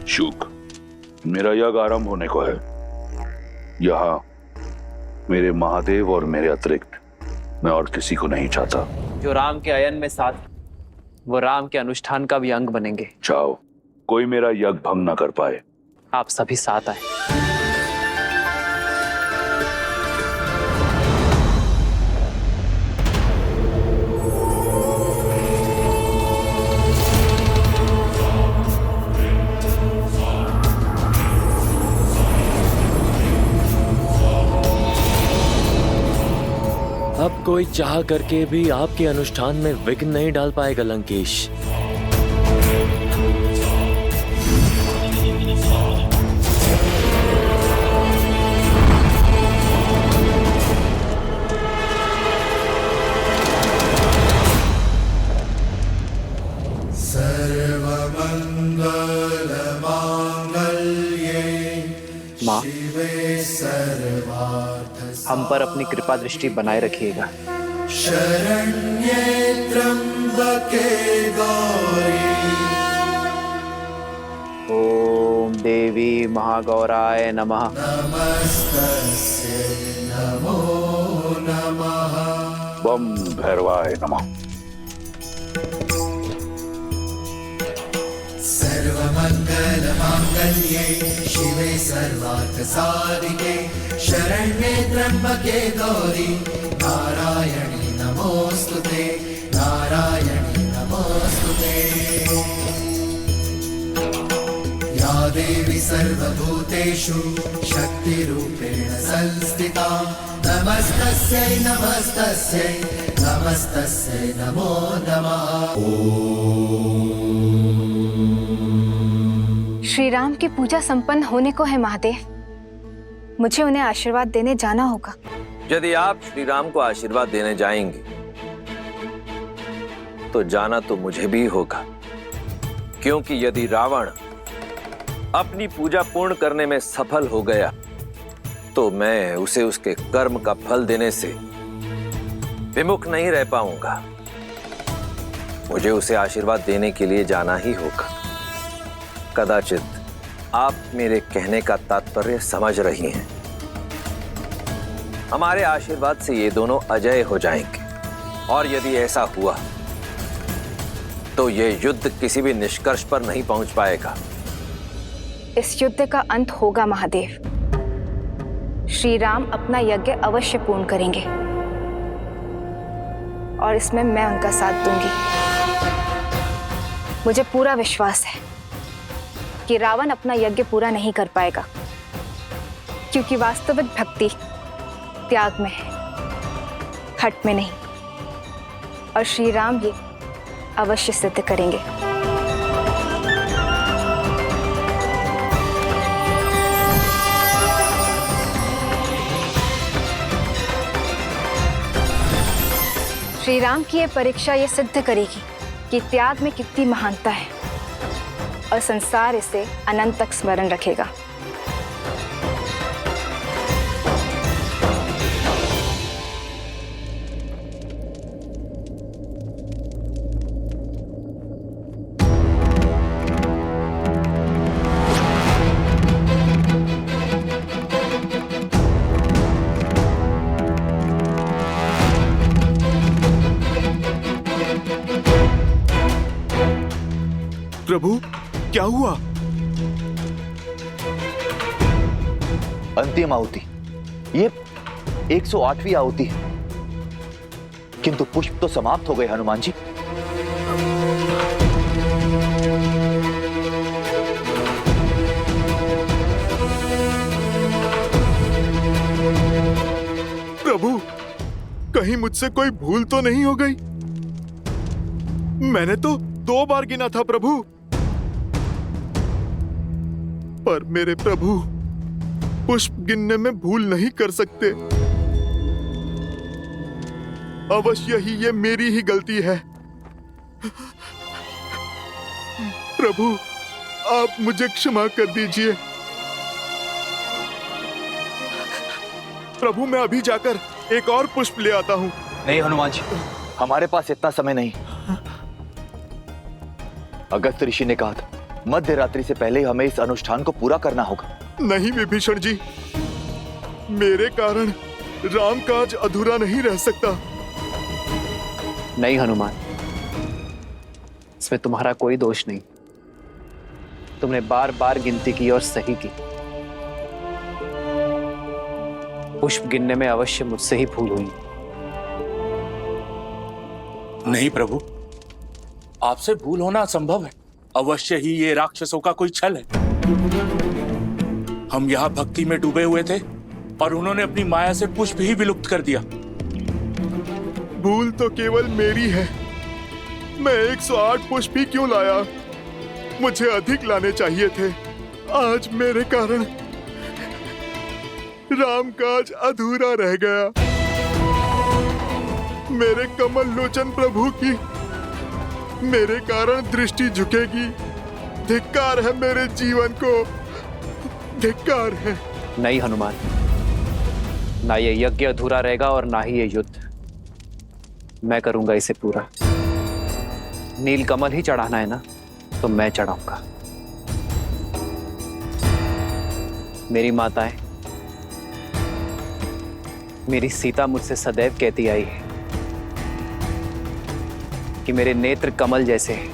शुक, मेरा यज्ञ आरंभ होने को है। यहाँ मेरे महादेव और मेरे अतिरिक्त मैं और किसी को नहीं चाहता। जो राम के अयन में साथ, वो राम के अनुष्ठान का भी अंग बनेंगे। चाहो कोई मेरा यज्ञ भंग न कर पाए। आप सभी साथ आए। अब कोई चाह करके भी आपके अनुष्ठान में विघ्न नहीं डाल पाएगा लंकेश। माँ, हम पर अपनी कृपा दृष्टि बनाए रखिएगा। शरण्ये त्र्यंबके गौरी। ओम देवी महागौराय नमः। नमस्तस्यै नमो नमः। बम भैरवाय नमः। सर्वमंगल मांगल्ये शिवे सर्वार्थ साधिके शरण्ये त्र्यंबके गौरी नारायणी नमोस्तुते नारायणी नमोस्तुते। या देवी सर्वभूतेषु शक्तिरूपेण संस्थिता नमस्तस्यै नमस्तस्यै नमस्तस्यै नमो नमः। श्री राम की पूजा संपन्न होने को है महादेव, मुझे उन्हें आशीर्वाद देने जाना होगा। यदि आप श्री राम को आशीर्वाद देने जाएंगे तो जाना तो मुझे भी होगा, क्योंकि यदि रावण अपनी पूजा पूर्ण करने में सफल हो गया तो मैं उसे उसके कर्म का फल देने से विमुख नहीं रह पाऊंगा। मुझे उसे आशीर्वाद देने के लिए जाना ही होगा। कदाचित आप मेरे कहने का तात्पर्य समझ रही हैं। हमारे आशीर्वाद से ये दोनों अजय हो जाएंगे, और यदि ऐसा हुआ तो ये युद्ध किसी भी निष्कर्ष पर नहीं पहुंच पाएगा। इस युद्ध का अंत होगा महादेव। श्री राम अपना यज्ञ अवश्य पूर्ण करेंगे और इसमें मैं उनका साथ दूंगी। मुझे पूरा विश्वास है कि रावण अपना यज्ञ पूरा नहीं कर पाएगा, क्योंकि वास्तविक भक्ति त्याग में है, हट में नहीं, और श्री राम ये अवश्य सिद्ध करेंगे। श्री राम की ये परीक्षा ये सिद्ध करेगी कि त्याग में कितनी महानता है, और संसार इसे अनंत तक स्मरण रखेगा। प्रभु, क्या हुआ? अंतिम आहुति, ये 108वीं आहुति है, किंतु पुष्प तो समाप्त हो गए हनुमान जी। प्रभु, कहीं मुझसे कोई भूल तो नहीं हो गई? मैंने तो 2 बार गिना था प्रभु। पर मेरे प्रभु पुष्प गिनने में भूल नहीं कर सकते। अवश्य ही ये मेरी ही गलती है। प्रभु, आप मुझे क्षमा कर दीजिए। प्रभु, मैं अभी जाकर एक और पुष्प ले आता हूं। नहीं हनुमान जी, हमारे पास इतना समय नहीं। अगस्त ऋषि ने कहा था मध्य रात्रि से पहले हमें इस अनुष्ठान को पूरा करना होगा। नहीं विभीषण जी, मेरे कारण रामकाज अधूरा नहीं रह सकता। नहीं हनुमान, इसमें तुम्हारा कोई दोष नहीं। तुमने बार बार गिनती की और सही की। पुष्प गिनने में अवश्य मुझसे ही भूल हुई। नहीं प्रभु, आपसे भूल होना असंभव है। अवश्य ही ये राक्षसों का कोई छल है। हम यहाँ भक्ति में डूबे हुए थे और उन्होंने अपनी माया से पुष्प ही विलुप्त कर दिया। भूल तो केवल मेरी है। मैं 108 पुष्प ही क्यों लाया? मुझे अधिक लाने चाहिए थे। आज मेरे कारण रामकाज अधूरा रह गया। मेरे कमल लोचन प्रभु की मेरे कारण दृष्टि झुकेगी। धिक्कार है मेरे जीवन को, धिक्कार है। नहीं हनुमान, ना ये यज्ञ अधूरा रहेगा और ना ही ये युद्ध। मैं करूंगा इसे पूरा। नीलकमल ही चढ़ाना है ना, तो मैं चढ़ाऊंगा। मेरी माताएं, मेरी सीता मुझसे सदैव कहती आई है कि मेरे नेत्र कमल जैसे हैं।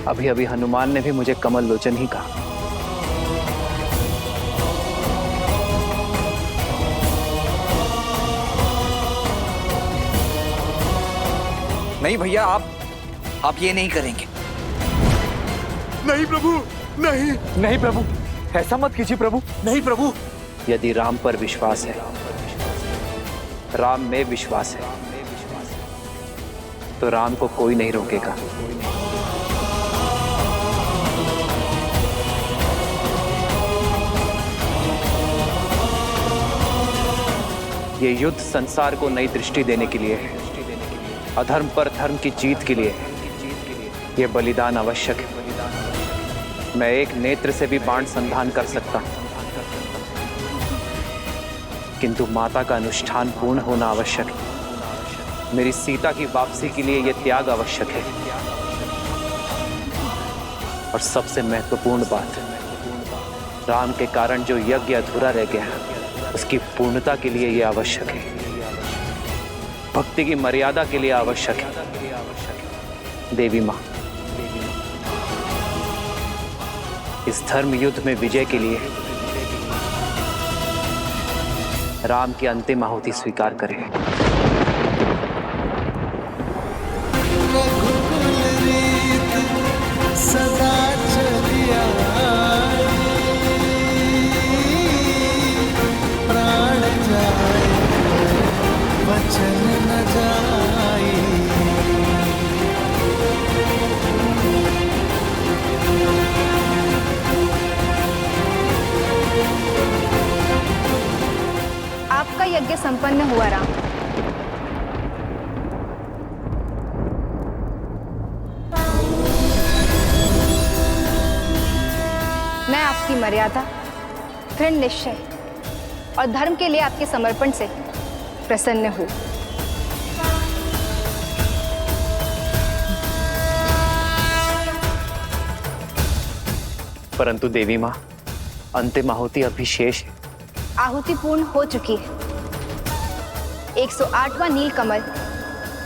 अभी अभी हनुमान ने भी मुझे कमल लोचन ही कहा। नहीं भैया, आप ये नहीं करेंगे। नहीं प्रभु, नहीं। नहीं प्रभु, ऐसा मत कीजिए प्रभु। नहीं प्रभु। यदि राम पर विश्वास है, राम में विश्वास है, तो राम को कोई नहीं रोकेगा। ये युद्ध संसार को नई दृष्टि देने के लिए है, अधर्म पर धर्म की जीत के लिए है। ये बलिदान आवश्यक है। मैं एक नेत्र से भी बाण संधान कर सकता हूं, किंतु माता का अनुष्ठान पूर्ण होना आवश्यक है। मेरी सीता की वापसी के लिए यह त्याग आवश्यक है। और सबसे महत्वपूर्ण बात, राम के कारण जो यज्ञ अधूरा रह गया, उसकी पूर्णता के लिए यह आवश्यक है। भक्ति की मर्यादा के लिए आवश्यक है। देवी मां, इस धर्म युद्ध में विजय के लिए राम की अंतिम आहुति स्वीकार करें। सदा चलिया प्राण जाए वचन न जाए। आपका यज्ञ संपन्न हुआ राम। मैं आपकी मर्यादा, दृढ़ निश्चय और धर्म के लिए आपके समर्पण से प्रसन्न हूं। परंतु देवी मां, अंतिम आहुति अभी शेष है। आहुति पूर्ण हो चुकी है। 108वां नीलकमल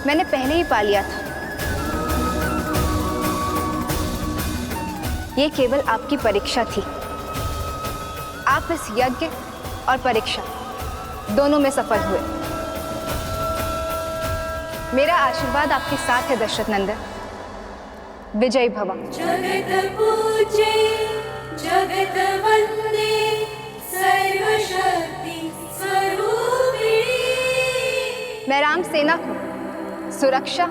मैंने पहले ही पा लिया था। ये केवल आपकी परीक्षा थी। आप इस यज्ञ और परीक्षा दोनों में सफल हुए। मेरा आशीर्वाद आपके साथ है दशरथ नंदन। विजयी भव। जगत पूजे जगत वंदे सर्वशक्ति स्वरूपिणी। मैं राम सेना को सुरक्षा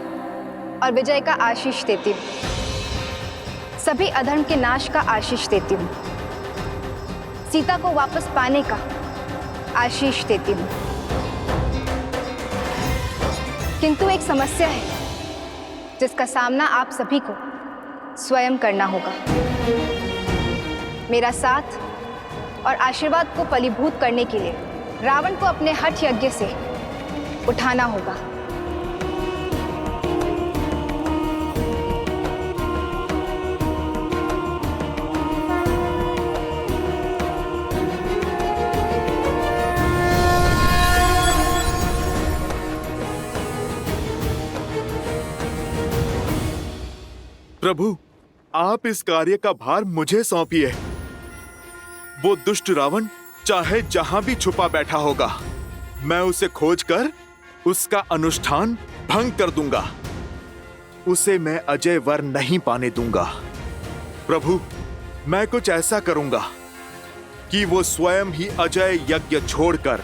और विजय का आशीष देती हूँ। सभी अधर्म के नाश का आशीष देती हूँ। सीता को वापस पाने का आशीष देती हूँ। किंतु एक समस्या है जिसका सामना आप सभी को स्वयं करना होगा। मेरा साथ और आशीर्वाद को फलीभूत करने के लिए रावण को अपने हठ यज्ञ से उठाना होगा। प्रभु, आप इस कार्य का भार मुझे सौंपिए। वो दुष्ट रावण चाहे जहां भी छुपा बैठा होगा, मैं उसे खोजकर उसका अनुष्ठान भंग कर दूंगा। उसे मैं अजय वर नहीं पाने दूंगा। प्रभु, मैं कुछ ऐसा करूंगा कि वो स्वयं ही अजय यज्ञ छोड़कर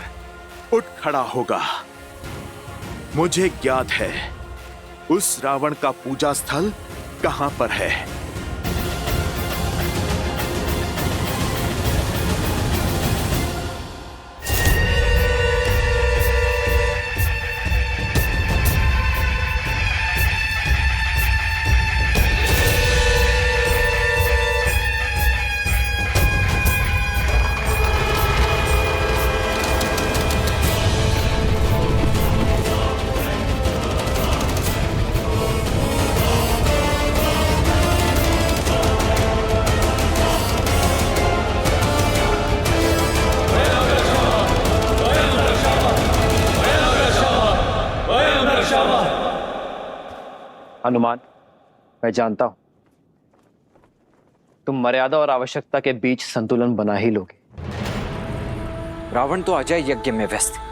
उठ खड़ा होगा। मुझे ज्ञात है उस रावण का पूजा स्थल कहां पर है। हनुमान, मैं जानता हूं तुम मर्यादा और आवश्यकता के बीच संतुलन बना ही लोगे। रावण तो अजय यज्ञ में व्यस्त है,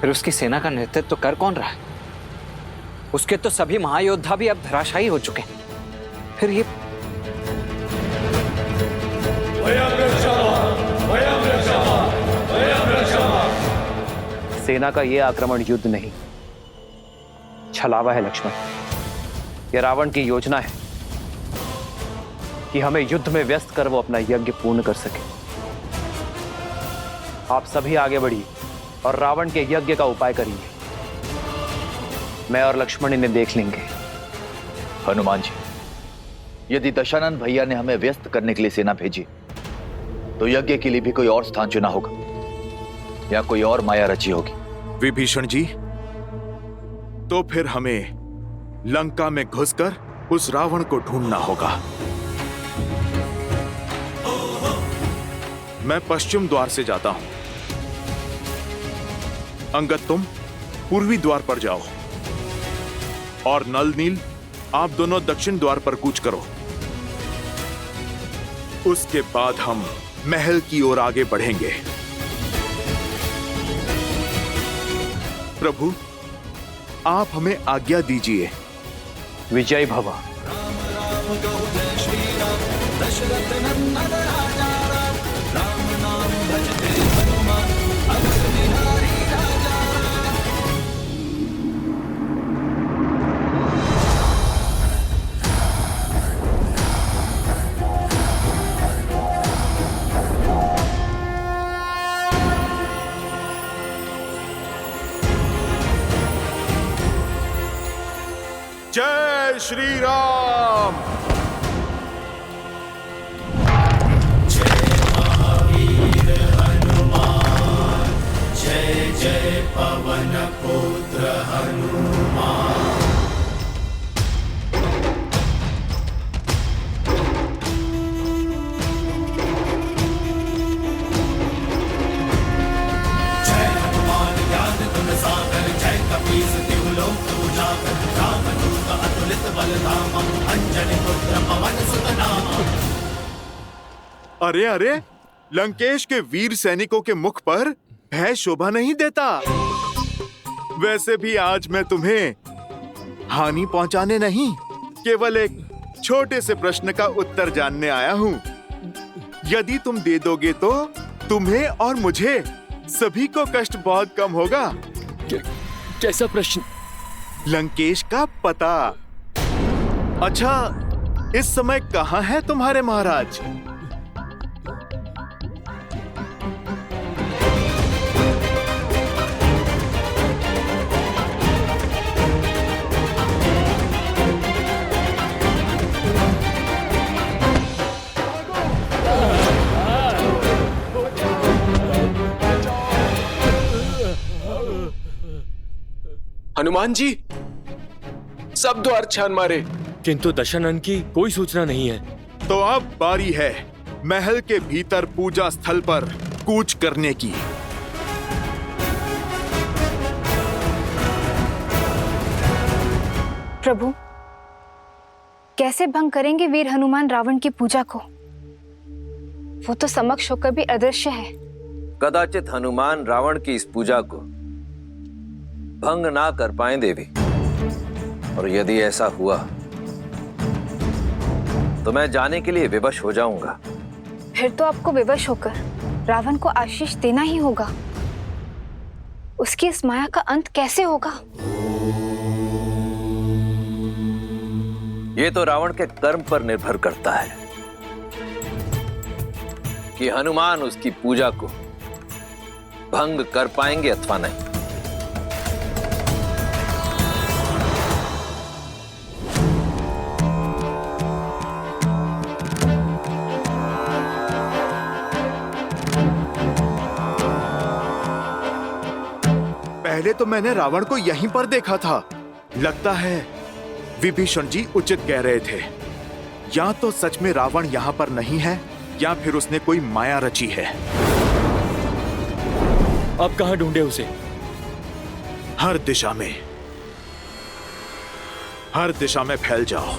फिर उसकी सेना का नेतृत्व कर कौन रहा है? उसके तो सभी महायोद्धा भी अब धराशायी हो चुके हैं। फिर ये सेना का यह आक्रमण युद्ध नहीं, छलावा है लक्ष्मण। यह रावण की योजना है कि हमें युद्ध में व्यस्त कर वो अपना यज्ञ पूर्ण कर सके। आप सभी आगे बढ़िए और रावण के यज्ञ का उपाय करिए। मैं और लक्ष्मण इन्हें देख लेंगे। हनुमान जी, यदि दशानन भैया ने हमें व्यस्त करने के लिए सेना भेजी तो यज्ञ के लिए भी कोई और स्थान चुना होगा या कोई और माया रची होगी। विभीषण जी, तो फिर हमें लंका में घुसकर उस रावण को ढूंढना होगा। मैं पश्चिम द्वार से जाता हूं। अंगद, तुम पूर्वी द्वार पर जाओ और नल नील, आप दोनों दक्षिण द्वार पर कूच करो। उसके बाद हम महल की ओर आगे बढ़ेंगे। प्रभु, आप हमें आज्ञा दीजिए। विजय भव। जय श्री राम। जय महावीर हनुमान, जय जय पवन पुत्र हनुमान। जय हनुमान ज्ञान गुण सागर, जय कपीस तिहु लोक उजागर। रामदूत अतुलित बल धामा, अंजनी पुत्र पवन सुत नामा। अरे अरे, लंकेश के वीर सैनिकों के मुख पर भय शोभा नहीं देता। वैसे भी आज मैं तुम्हें हानि पहुंचाने नहीं, केवल एक छोटे से प्रश्न का उत्तर जानने आया हूं। यदि तुम दे दोगे तो तुम्हें और मुझे सभी को कष्ट बहुत कम होगा। कैसा प्रश्न? लंकेश का पता। अच्छा, इस समय कहां है तुम्हारे महाराज? हनुमान जी, सब द्वार छान मारे, किंतु दशानन की कोई सूचना नहीं है। तो अब बारी है महल के भीतर पूजा स्थल पर कूच करने की। प्रभु, कैसे भंग करेंगे वीर हनुमान रावण की पूजा को? वो तो समक्ष होकर भी अदृश्य है। कदाचित हनुमान रावण की इस पूजा को भंग ना कर पाए देवी, और यदि ऐसा हुआ तो मैं जाने के लिए विवश हो जाऊंगा। फिर तो आपको विवश होकर रावण को आशीष देना ही होगा। उसकी इस माया का अंत कैसे होगा? ये तो रावण के कर्म पर निर्भर करता है कि हनुमान उसकी पूजा को भंग कर पाएंगे अथवा नहीं। पहले तो मैंने रावण को यहीं पर देखा था। लगता है विभीषण जी उचित कह रहे थे। या तो सच में रावण यहाँ पर नहीं है या फिर उसने कोई माया रची है। अब कहाँ ढूंढे उसे? हर दिशा में। हर दिशा में फैल जाओ।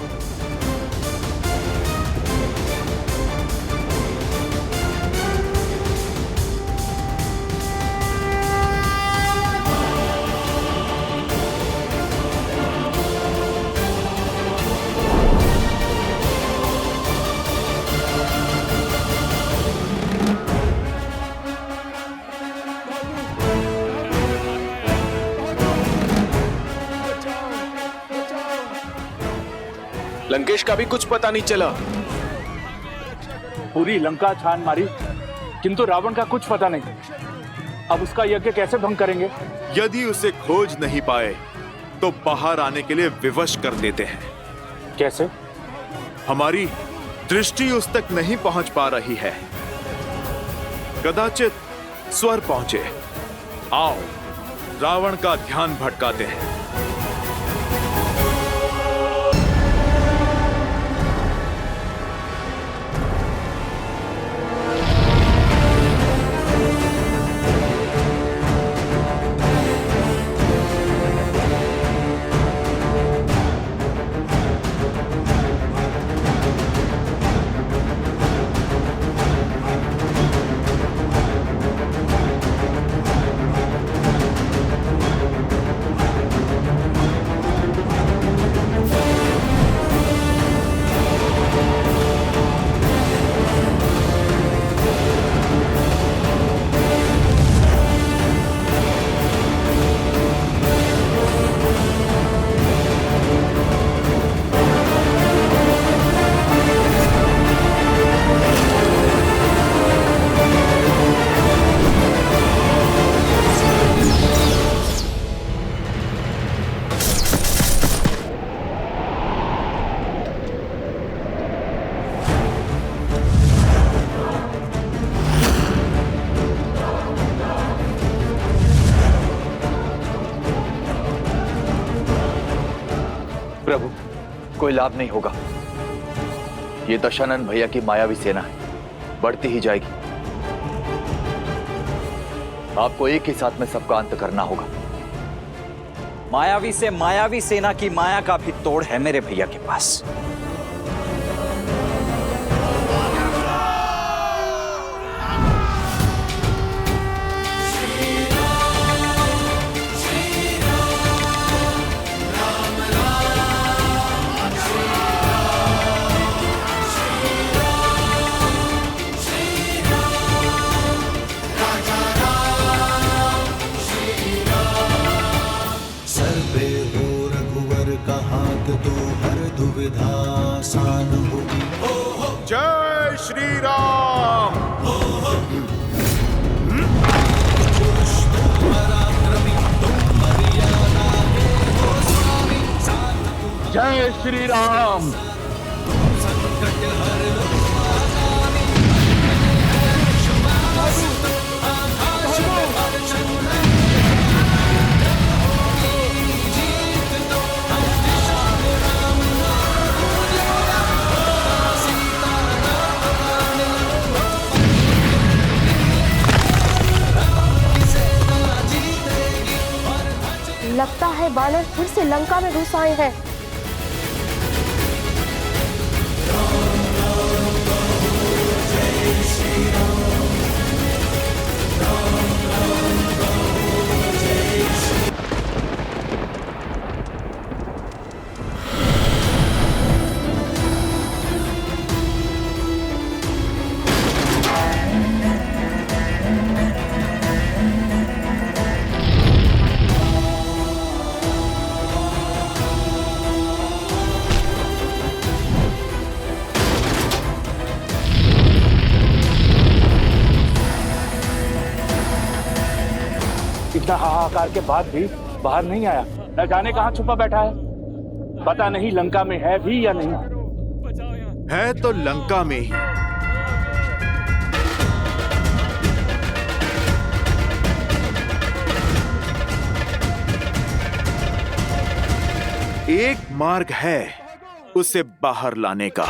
लंकेश का भी कुछ पता नहीं चला। पूरी लंका छान मारी, किंतु रावण का कुछ पता नहीं। अब उसका यज्ञ कैसे भंग करेंगे? यदि उसे खोज नहीं पाए तो बाहर आने के लिए विवश कर देते हैं। कैसे? हमारी दृष्टि उस तक नहीं पहुंच पा रही है, कदाचित स्वर पहुंचे। आओ रावण का ध्यान भटकाते हैं। प्रभु, कोई लाभ नहीं होगा। ये दशानन भैया की मायावी सेना है, बढ़ती ही जाएगी। आपको एक ही साथ में सबका अंत करना होगा। मायावी से मायावी सेना की माया का भी तोड़ है मेरे भैया के पास। जय श्री राम। जय श्री राम। लगता है बानर फिर से लंका में घुस आए हैं। इतना हाहाकार के बाद भी बाहर नहीं आया। न जाने कहां छुपा बैठा है। पता नहीं लंका में है भी या नहीं। है तो लंका में ही। एक मार्ग है उसे बाहर लाने का।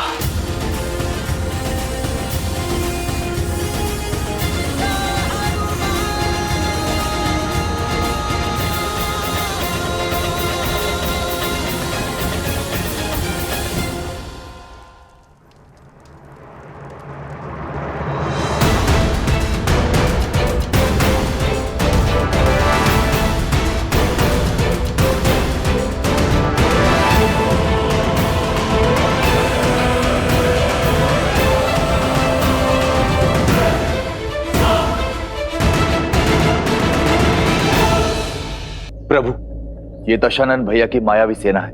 ये दशानन भैया की मायावी सेना है,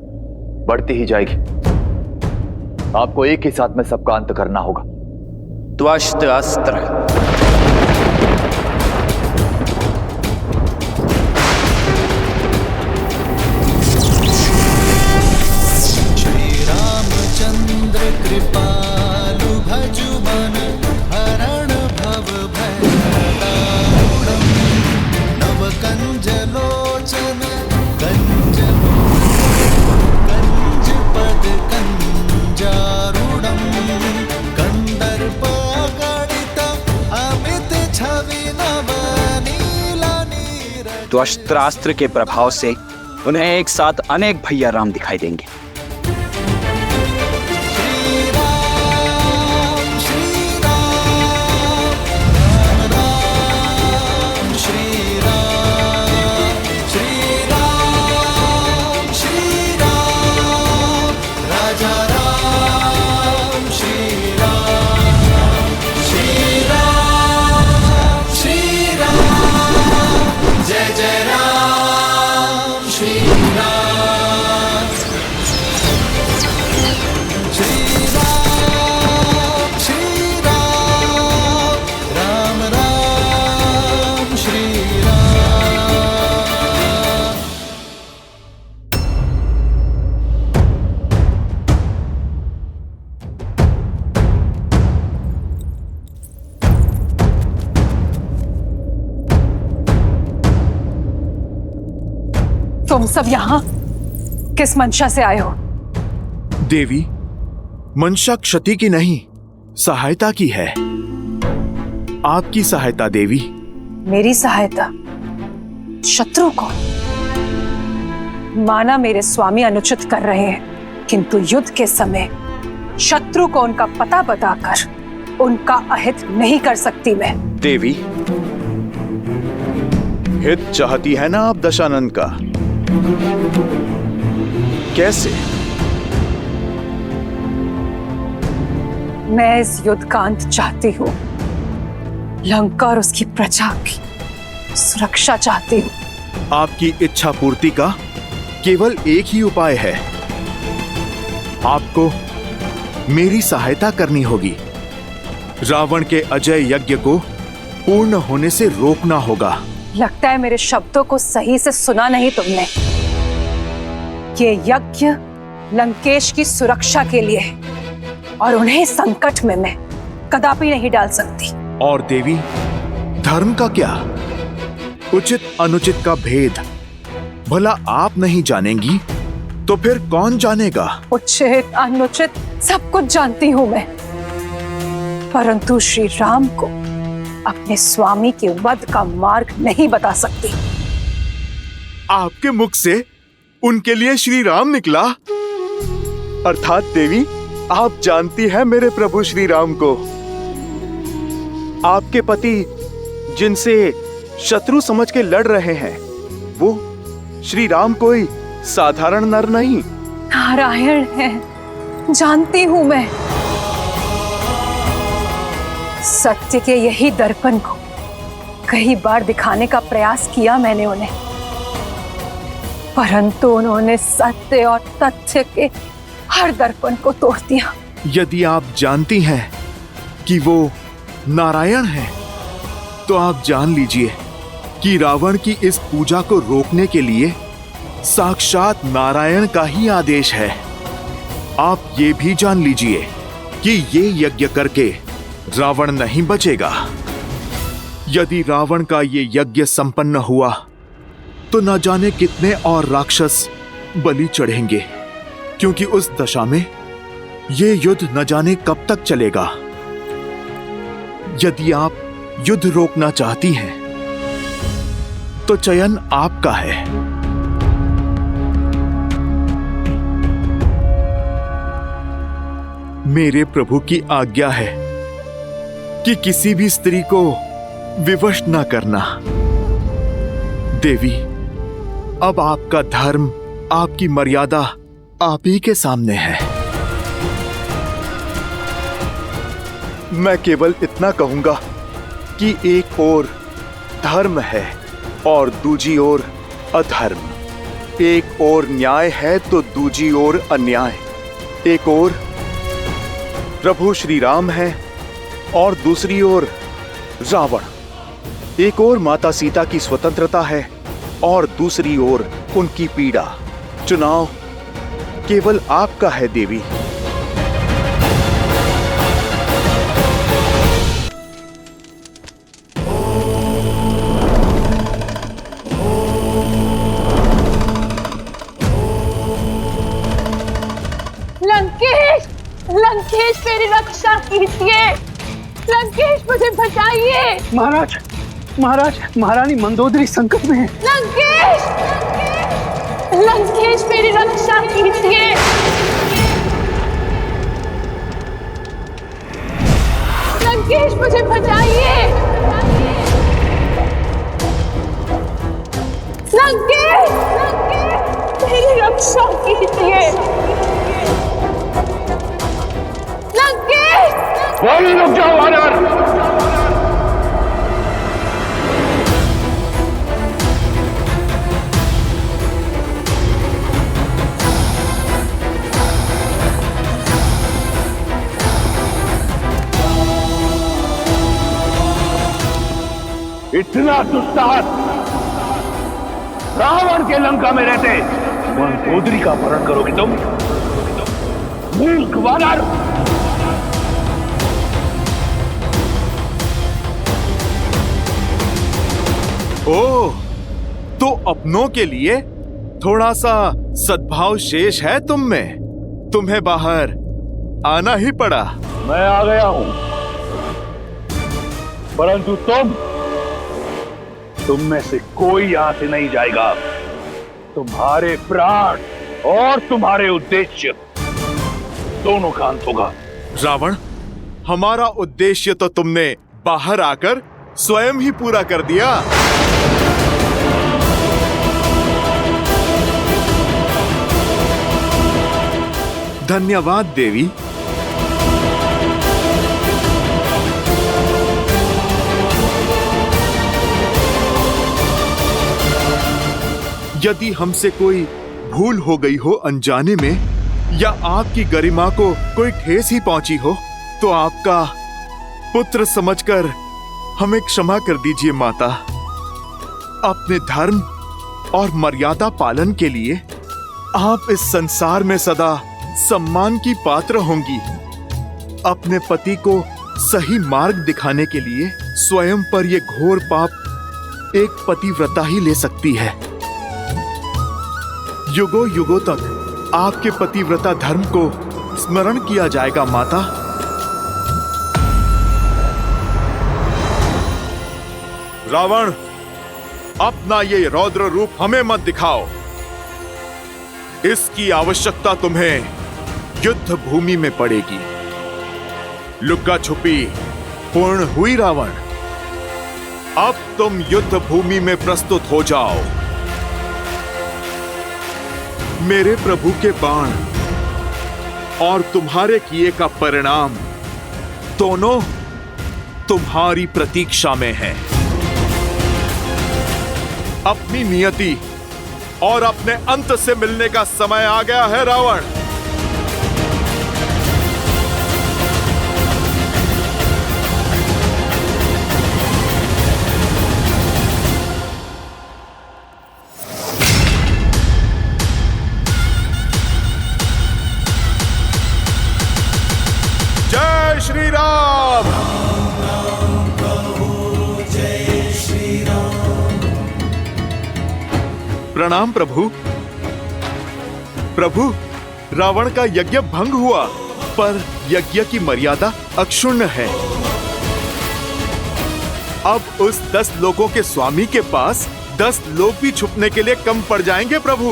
बढ़ती ही जाएगी। आपको एक ही साथ में सबका अंत करना होगा। त्वष्ट अस्त्र। रामचंद्र कृपालु भजु मन हरण भव भयदारुणम् नव कंज लोचन कंज पद कंजारूढ़म् कंदर्प गणित अमित छवि नव नीला नीर। त्वष्ट्रास्त्र के प्रभाव से उन्हें एक साथ अनेक भैया राम दिखाई देंगे। तुम सब यहाँ किस मंशा से आए हो? देवी, मंशा क्षति की नहीं, सहायता की है। आपकी सहायता देवी। मेरी सहायता? शत्रु को? माना मेरे स्वामी अनुचित कर रहे हैं, किंतु युद्ध के समय शत्रु को उनका पता बताकर उनका अहित नहीं कर सकती मैं। देवी, हित चाहती है ना आप दशानन का? कैसे? मैं इस युद्ध का अंत चाहती हूँ। लंका और उसकी प्रजा की सुरक्षा चाहती हूँ। आपकी इच्छा पूर्ति का केवल एक ही उपाय है। आपको मेरी सहायता करनी होगी। रावण के अजय यज्ञ को पूर्ण होने से रोकना होगा। लगता है मेरे शब्दों को सही से सुना नहीं तुमने। ये यज्ञ लंकेश की सुरक्षा के लिए है और उन्हें संकट में मैं कदापि नहीं डाल सकती। और देवी, धर्म का क्या? उचित अनुचित का भेद भला आप नहीं जानेंगी तो फिर कौन जानेगा? उचित अनुचित सब कुछ जानती हूं मैं, परंतु श्री राम को अपने स्वामी के वध का मार्ग नहीं बता सकती। आपके मुख से उनके लिए श्री राम निकला? अर्थात देवी, आप जानती हैं मेरे प्रभु श्री राम को। आपके पति जिनसे शत्रु समझ के लड़ रहे हैं, वो श्री राम कोई साधारण नर नहीं, नारायण है। जानती हूं मैं। सत्य के यही दर्पण को कई बार दिखाने का प्रयास किया मैंने उन्हें, परंतु उन्होंने सत्य और तथ्य के हर दर्पण को तोड़ दिया। यदि आप जानती हैं कि वो नारायण हैं, तो आप जान लीजिए कि रावण की इस पूजा को रोकने के लिए साक्षात नारायण का ही आदेश है। आप ये भी जान लीजिए कि ये यज्ञ करके रावण नहीं बचेगा। यदि रावण का ये यज्ञ संपन्न हुआ तो न जाने कितने और राक्षस बलि चढ़ेंगे, क्योंकि उस दशा में ये युद्ध न जाने कब तक चलेगा। यदि आप युद्ध रोकना चाहती हैं तो चयन आपका है। मेरे प्रभु की आज्ञा है कि किसी भी स्त्री को विवश न करना। देवी, अब आपका धर्म, आपकी मर्यादा आप ही के सामने है। मैं केवल इतना कहूंगा कि एक ओर धर्म है और दूजी ओर अधर्म। एक ओर न्याय है तो दूजी ओर अन्याय। एक ओर प्रभु श्री राम है और दूसरी ओर रावण। एक ओर माता सीता की स्वतंत्रता है और दूसरी ओर उनकी पीड़ा। चुनाव केवल आपका है देवी। लंकेश, लंकेश मेरी रक्षा कीजिए। लंकेश मुझे बचाइए। महाराज, महाराज, महारानी मंदोदरी संकट में है। लंकेश, लंकेश मेरी रक्षा कीजिए। लंकेश मुझे बचाइए। लंकेश, मेरी रक्षा कीजिए। लंकेश, वहीं रुक जाओ वानर। इतना दुस्साहस रावण के लंका में रहते मंदोदरी का अपहरण करोगे तुम? मूर्ख वानर! ओह, तो अपनों के लिए थोड़ा सा सद्भाव शेष है तुम में। तुम्हें बाहर आना ही पड़ा। मैं आ गया हूं, परंतु तुम में से कोई यहां से नहीं जाएगा। तुम्हारे प्राण और तुम्हारे उद्देश्य दोनों का अंत होगा। रावण, हमारा उद्देश्य तो तुमने बाहर आकर स्वयं ही पूरा कर दिया। धन्यवाद देवी। यदि हमसे कोई भूल हो गई हो अनजाने में या आपकी गरिमा को कोई ठेस ही पहुंची हो तो आपका पुत्र समझकर हमें क्षमा कर दीजिए माता। अपने धर्म और मर्यादा पालन के लिए आप इस संसार में सदा सम्मान की पात्र होंगी। अपने पति को सही मार्ग दिखाने के लिए स्वयं पर यह घोर पाप एक पतिव्रता ही ले सकती है। युगों युगों तक आपके पतिव्रता धर्म को स्मरण किया जाएगा माता। रावण, अपना ये रौद्र रूप हमें मत दिखाओ। इसकी आवश्यकता तुम्हें युद्ध भूमि में पड़ेगी। लुक्का छुपी पूर्ण हुई रावण। अब तुम युद्ध भूमि में प्रस्तुत हो जाओ। मेरे प्रभु के बाण और तुम्हारे किए का परिणाम दोनों तुम्हारी प्रतीक्षा में है। अपनी नियति और अपने अंत से मिलने का समय आ गया है रावण। जय श्री राम। जय श्री राम। प्रणाम प्रभु। प्रभु, रावण का यज्ञ भंग हुआ, पर यज्ञ की मर्यादा अक्षुण्ण है। अब उस 10 लोगों के स्वामी के पास 10 लोग भी छुपने के लिए कम पड़ जाएंगे प्रभु।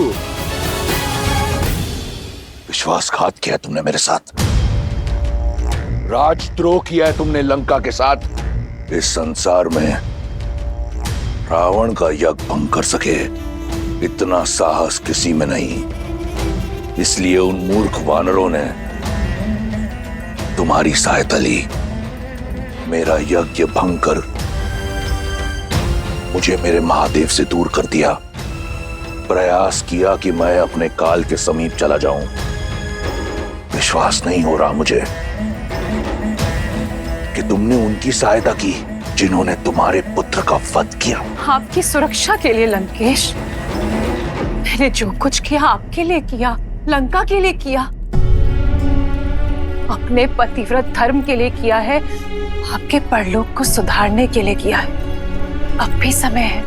विश्वासघात किया तुमने मेरे साथ, राजद्रोह किया है तुमने लंका के साथ। इस संसार में रावण का यज्ञ भंग कर सके इतना साहस किसी में नहीं। इसलिए उन मूर्ख वानरों ने तुम्हारी सहायता ली। मेरा यज्ञ भंग कर मुझे मेरे महादेव से दूर कर दिया। प्रयास किया कि मैं अपने काल के समीप चला जाऊं। विश्वास नहीं हो रहा मुझे कि तुमने उनकी सहायता की जिन्होंने तुम्हारे पुत्र का वध किया। आपकी सुरक्षा के लिए लंकेश, मैंने जो कुछ किया आपके लिए किया, लंका के लिए किया, अपने पतिव्रत धर्म के लिए किया है, आपके परलोक को सुधारने के लिए किया है। अब भी समय है,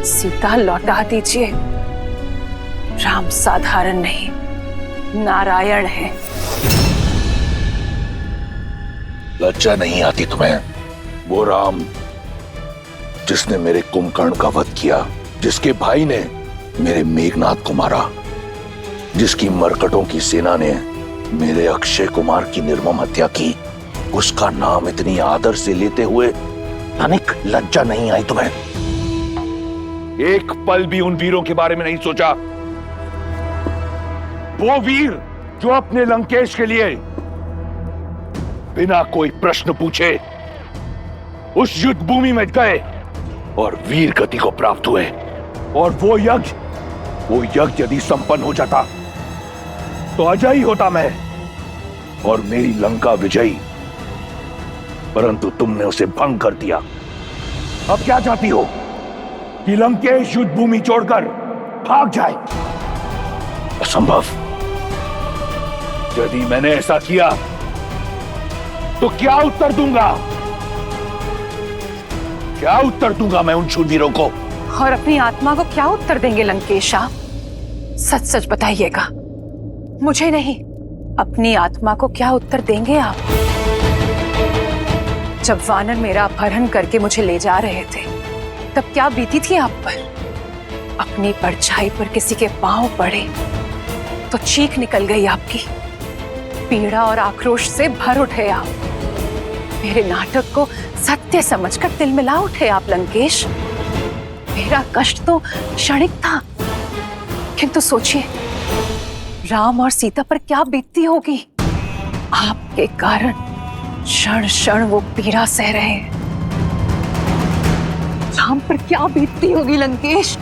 सीता लौटा दीजिए। राम साधारण नहीं, नारायण है। लज्जा नहीं आती तुम्हें? वो राम जिसने मेरे कुंभकर्ण का वध किया, जिसके भाई ने मेरे मेघनाथ को मारा, जिसकी मरकटों की सेना ने मेरे अक्षय कुमार की निर्मम हत्या की, उसका नाम इतनी आदर से लेते हुए तनिक लज्जा नहीं आई तुम्हें? एक पल भी उन वीरों के बारे में नहीं सोचा। वो वीर जो अपने लंकेश के लिए बिना कोई प्रश्न पूछे उस युद्ध भूमि में गए और वीर गति को प्राप्त हुए। और वो यज्ञ यदि संपन्न हो जाता तो अजयी होता मैं और मेरी लंका विजयी, परंतु तुमने उसे भंग कर दिया। अब क्या चाहती हो कि लंकेश युद्ध भूमि छोड़कर भाग जाए? असंभव। यदि मैंने ऐसा किया तो क्या उत्तर दूंगा? क्या उत्तर दूंगा मैं उन शूरवीरों को? और अपनी आत्मा को क्या उत्तर देंगे लंकेश आप? सच सच बताइएगा, मुझे नहीं, अपनी आत्मा को क्या उत्तर देंगे आप? जब वानर मेरा अपहरण करके मुझे ले जा रहे थे तब क्या बीती थी आप पर? अपनी परछाई पर किसी के पांव पड़े तो चीख निकल गई आपकी। पीड़ा और आक्रोश से भर उठे आप। मेरे नाटक को सत्य समझकर तिलमिला उठे आप लंकेश। मेरा कष्ट तो क्षणिक था, किंतु सोचिए राम और सीता पर क्या बीतती होगी। आपके कारण क्षण क्षण वो पीड़ा सह रहे हैं। राम पर क्या बीतती होगी लंकेश,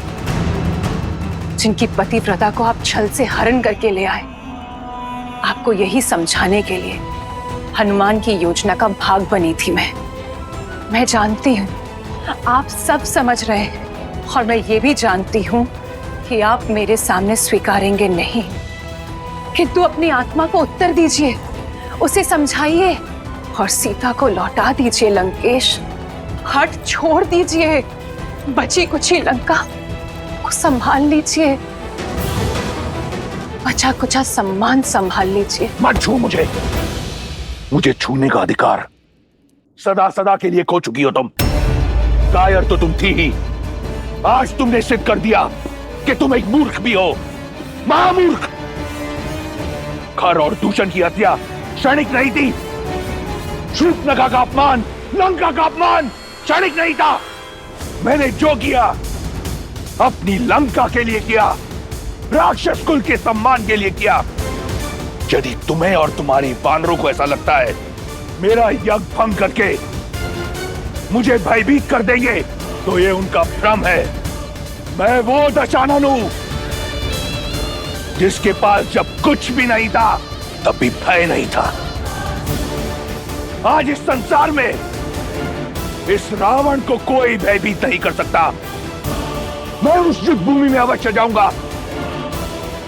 जिनकी पतिव्रता को आप छल से हरण करके ले आए। आपको यही समझाने के लिए हनुमान की योजना का भाग बनी थी मैं जानती हूँ आप सब समझ रहे हैं, और मैं ये भी जानती हूँ कि आप मेरे सामने स्वीकारेंगे नहीं, किंतु अपनी आत्मा को उत्तर दीजिए, उसे समझाइए और सीता को लौटा दीजिए लंकेश। हट छोड़ दीजिए, बची कुची लंका को संभाल लीजिए, बचा कुचा सम्मान संभाल लीजिए। मत छू मुझे छूने का अधिकार सदा सदा के लिए खो चुकी हो तुम। कायर तो तुम थी ही, आज तुमने सिद्ध कर दिया कि तुम एक मूर्ख भी हो, महामूर्ख। खर और दूषण की हत्या क्षणिक नहीं थी। शूर्पणखा का अपमान, लंका का अपमान क्षणिक नहीं था। मैंने जो किया अपनी लंका के लिए किया, राक्षस कुल के सम्मान के लिए किया। यदि तुम्हें और तुम्हारी वानरों को ऐसा लगता है मेरा यज्ञ भंग करके मुझे भयभीत कर देंगे तो ये उनका भ्रम है। मैं वो दशानन हूं जिसके पास जब कुछ भी नहीं था तब भी भय नहीं था। आज इस संसार में इस रावण को कोई भयभीत नहीं कर सकता। मैं उस युद्ध भूमि में अवश्य जाऊंगा,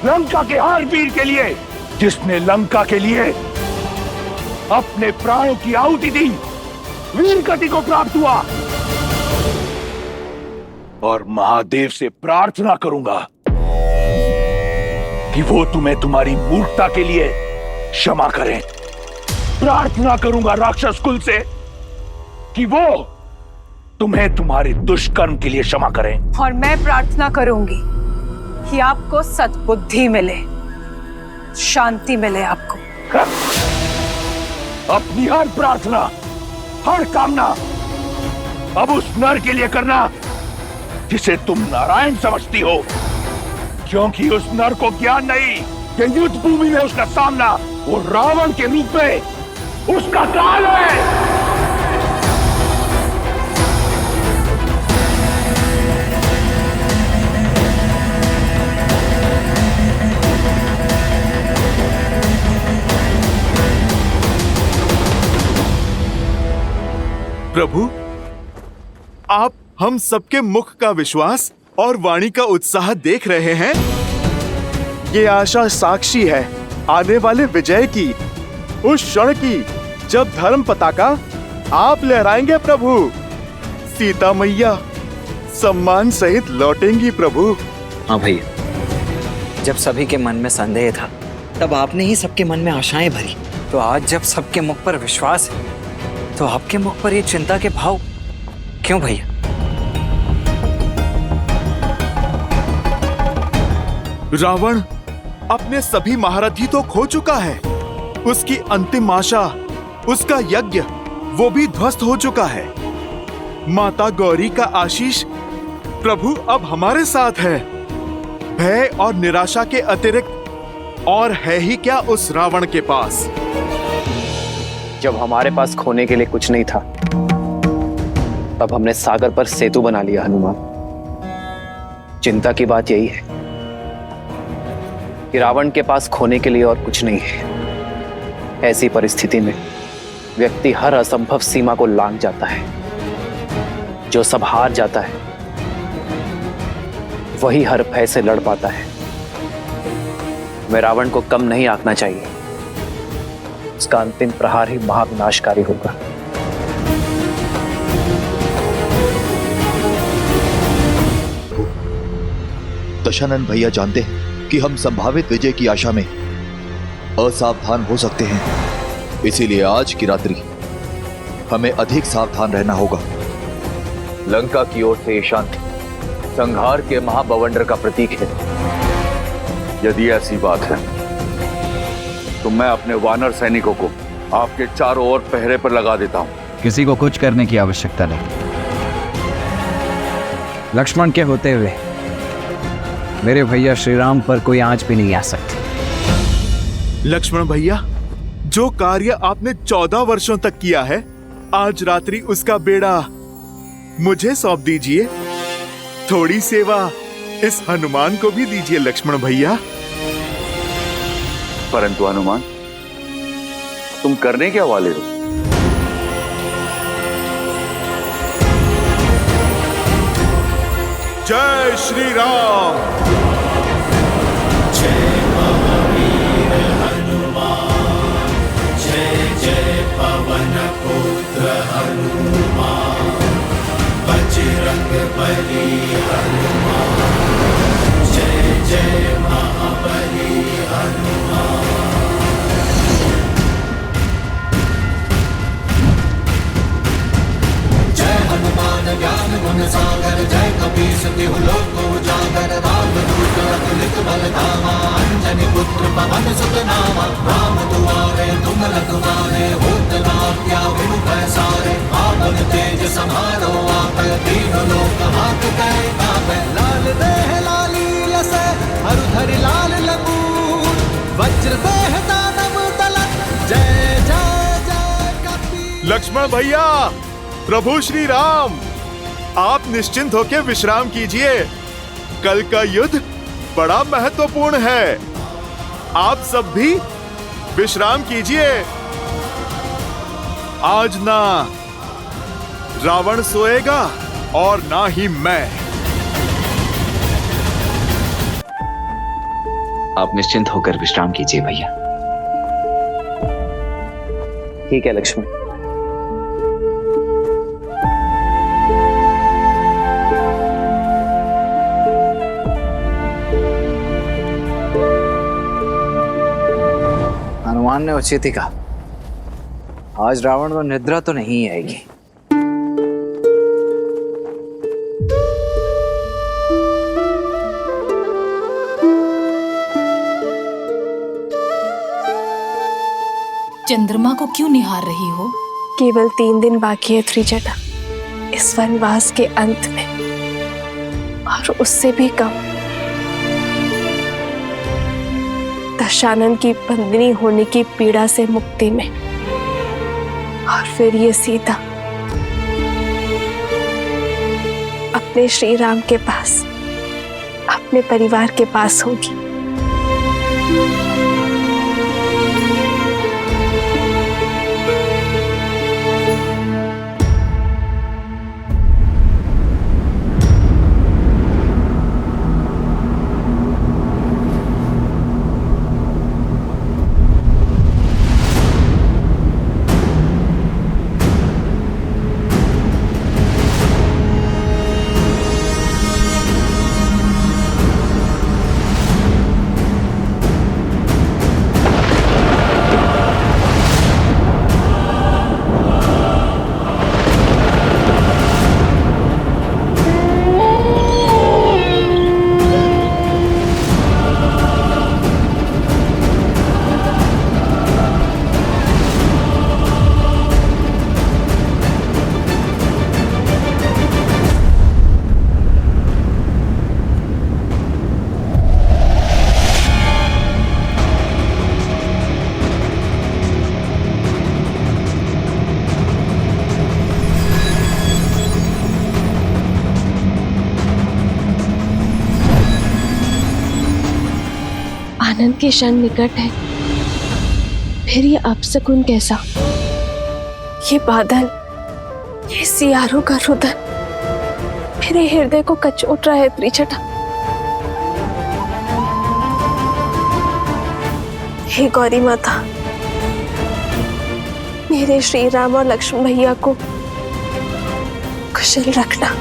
लंका के हर वीर के लिए जिसने लंका के लिए अपने प्राणों की आहुति दी, वीर गति को प्राप्त हुआ। और महादेव से प्रार्थना करूंगा कि वो तुम्हें तुम्हारी मूर्खता के लिए क्षमा करें। प्रार्थना करूंगा राक्षस कुल से कि वो तुम्हें तुम्हारे दुष्कर्म के लिए क्षमा करें। और मैं प्रार्थना करूंगी कि आपको सद्बुद्धि मिले, शांति मिले आपको। अपनी हर प्रार्थना, हर कामना अब उस नर के लिए करना जिसे तुम नारायण समझती हो, क्योंकि उस नर को ज्ञान नहीं कि युद्ध भूमि में उसका सामना वो रावण के रूप में उसका काल है। प्रभु, आप हम सबके मुख का विश्वास और वाणी का उत्साह देख रहे हैं। ये आशा साक्षी है आने वाले विजय की, उस क्षण की जब धर्म पताका आप लहराएंगे प्रभु। सीता मैया सम्मान सहित लौटेंगी प्रभु। हाँ भैया, जब सभी के मन में संदेह था तब आपने ही सबके मन में आशाएं भरी। तो आज जब सबके मुख पर विश्वास है तो आपके मुख पर ये चिंता के भाव क्यों भैया? रावण अपने सभी महारथी तो खो चुका है। उसकी अंतिम आशा, उसका यज्ञ, वो भी ध्वस्त हो चुका है। माता गौरी का आशीष प्रभु अब हमारे साथ है। भय और निराशा के अतिरिक्त और है ही क्या उस रावण के पास? जब हमारे पास खोने के लिए कुछ नहीं था तब हमने सागर पर सेतु बना लिया हनुमान। चिंता की बात यही है कि रावण के पास खोने के लिए और कुछ नहीं है। ऐसी परिस्थिति में व्यक्ति हर असंभव सीमा को लांघ जाता है। जो सब हार जाता है वही हर भय से लड़ पाता है। मैं रावण को कम नहीं आंकना चाहिए। उसका अंतिम प्रहार ही महाविनाशकारी होगा। दशानन भैया जानते हैं कि हम संभावित विजय की आशा में असावधान हो सकते हैं, इसीलिए आज की रात्रि हमें अधिक सावधान रहना होगा। लंका की ओर से ये शांति संहार के महाबवंडर का प्रतीक है। यदि ऐसी बात है तो मैं अपने वानर सैनिकों को आपके चारों ओर पहरे पर लगा देता हूं। किसी को कुछ करने की आवश्यकता नहीं। लक्ष्मण के होते हुए मेरे भैया श्री राम पर कोई आंच भी नहीं आ सकती। लक्ष्मण भैया, जो कार्य आपने 14 वर्षों तक किया है, आज रात्रि उसका बेड़ा मुझे सौंप दीजिए। थोड़ी सेवा इस हनुमान को भी दीजिए लक्ष्मण भैया। परंतु हनुमान, तुम करने क्या वाले हो? जय श्री राम। जय महावीर हनुमान, जय जय पवन पुत्र हनुमान, बजरंग बली हनुमान, जय जय महाबली हनुमान। जय हनुमान ज्ञान गुण सागर, जय कपीस तिहु लोक उजागर, रामदूत अतुलित बल धामा, अंजनी पुत्र पवन सुत नामा, राम दुआरे तुम रखवारे, होत न आज्ञा बिनु पैसारे, आपन तेज समारो आप, तीनों लोक हाथ कै कापै, लाल देह लाली लसै हरधर लाल लंगूर, वज्र देह दानव दलन, जय जय जय कपी। लक्ष्मण भैया, प्रभु श्री राम, आप निश्चिंत होकर विश्राम कीजिए। कल का युद्ध बड़ा महत्वपूर्ण है। आप सब भी विश्राम कीजिए। आज ना रावण सोएगा और ना ही मैं। आप निश्चिंत होकर विश्राम कीजिए भैया। ठीक है लक्ष्मण। हनुमान ने उचित ही कहा, आज रावण को निद्रा तो नहीं आएगी। चंद्रमा को क्यों निहार रही हो? केवल 3 दिन बाकी है त्रिजटा, इस वनवास के अंत में, और उससे भी कम। दशानन की बंदनी होने की पीड़ा से मुक्ति में, और फिर ये सीता अपने श्री राम के पास, अपने परिवार के पास होगी। आनंद के क्षण निकट है, फिर ये अपशकुन कैसा? ये बादल, ये सियारों का रुदन मेरे हृदय को कचोट रहा है त्रिजटा। हे गौरी माता, मेरे श्री राम और लक्ष्मण भैया को कुशल रखना।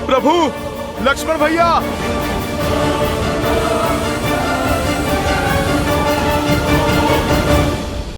प्रभु, लक्ष्मण भैया!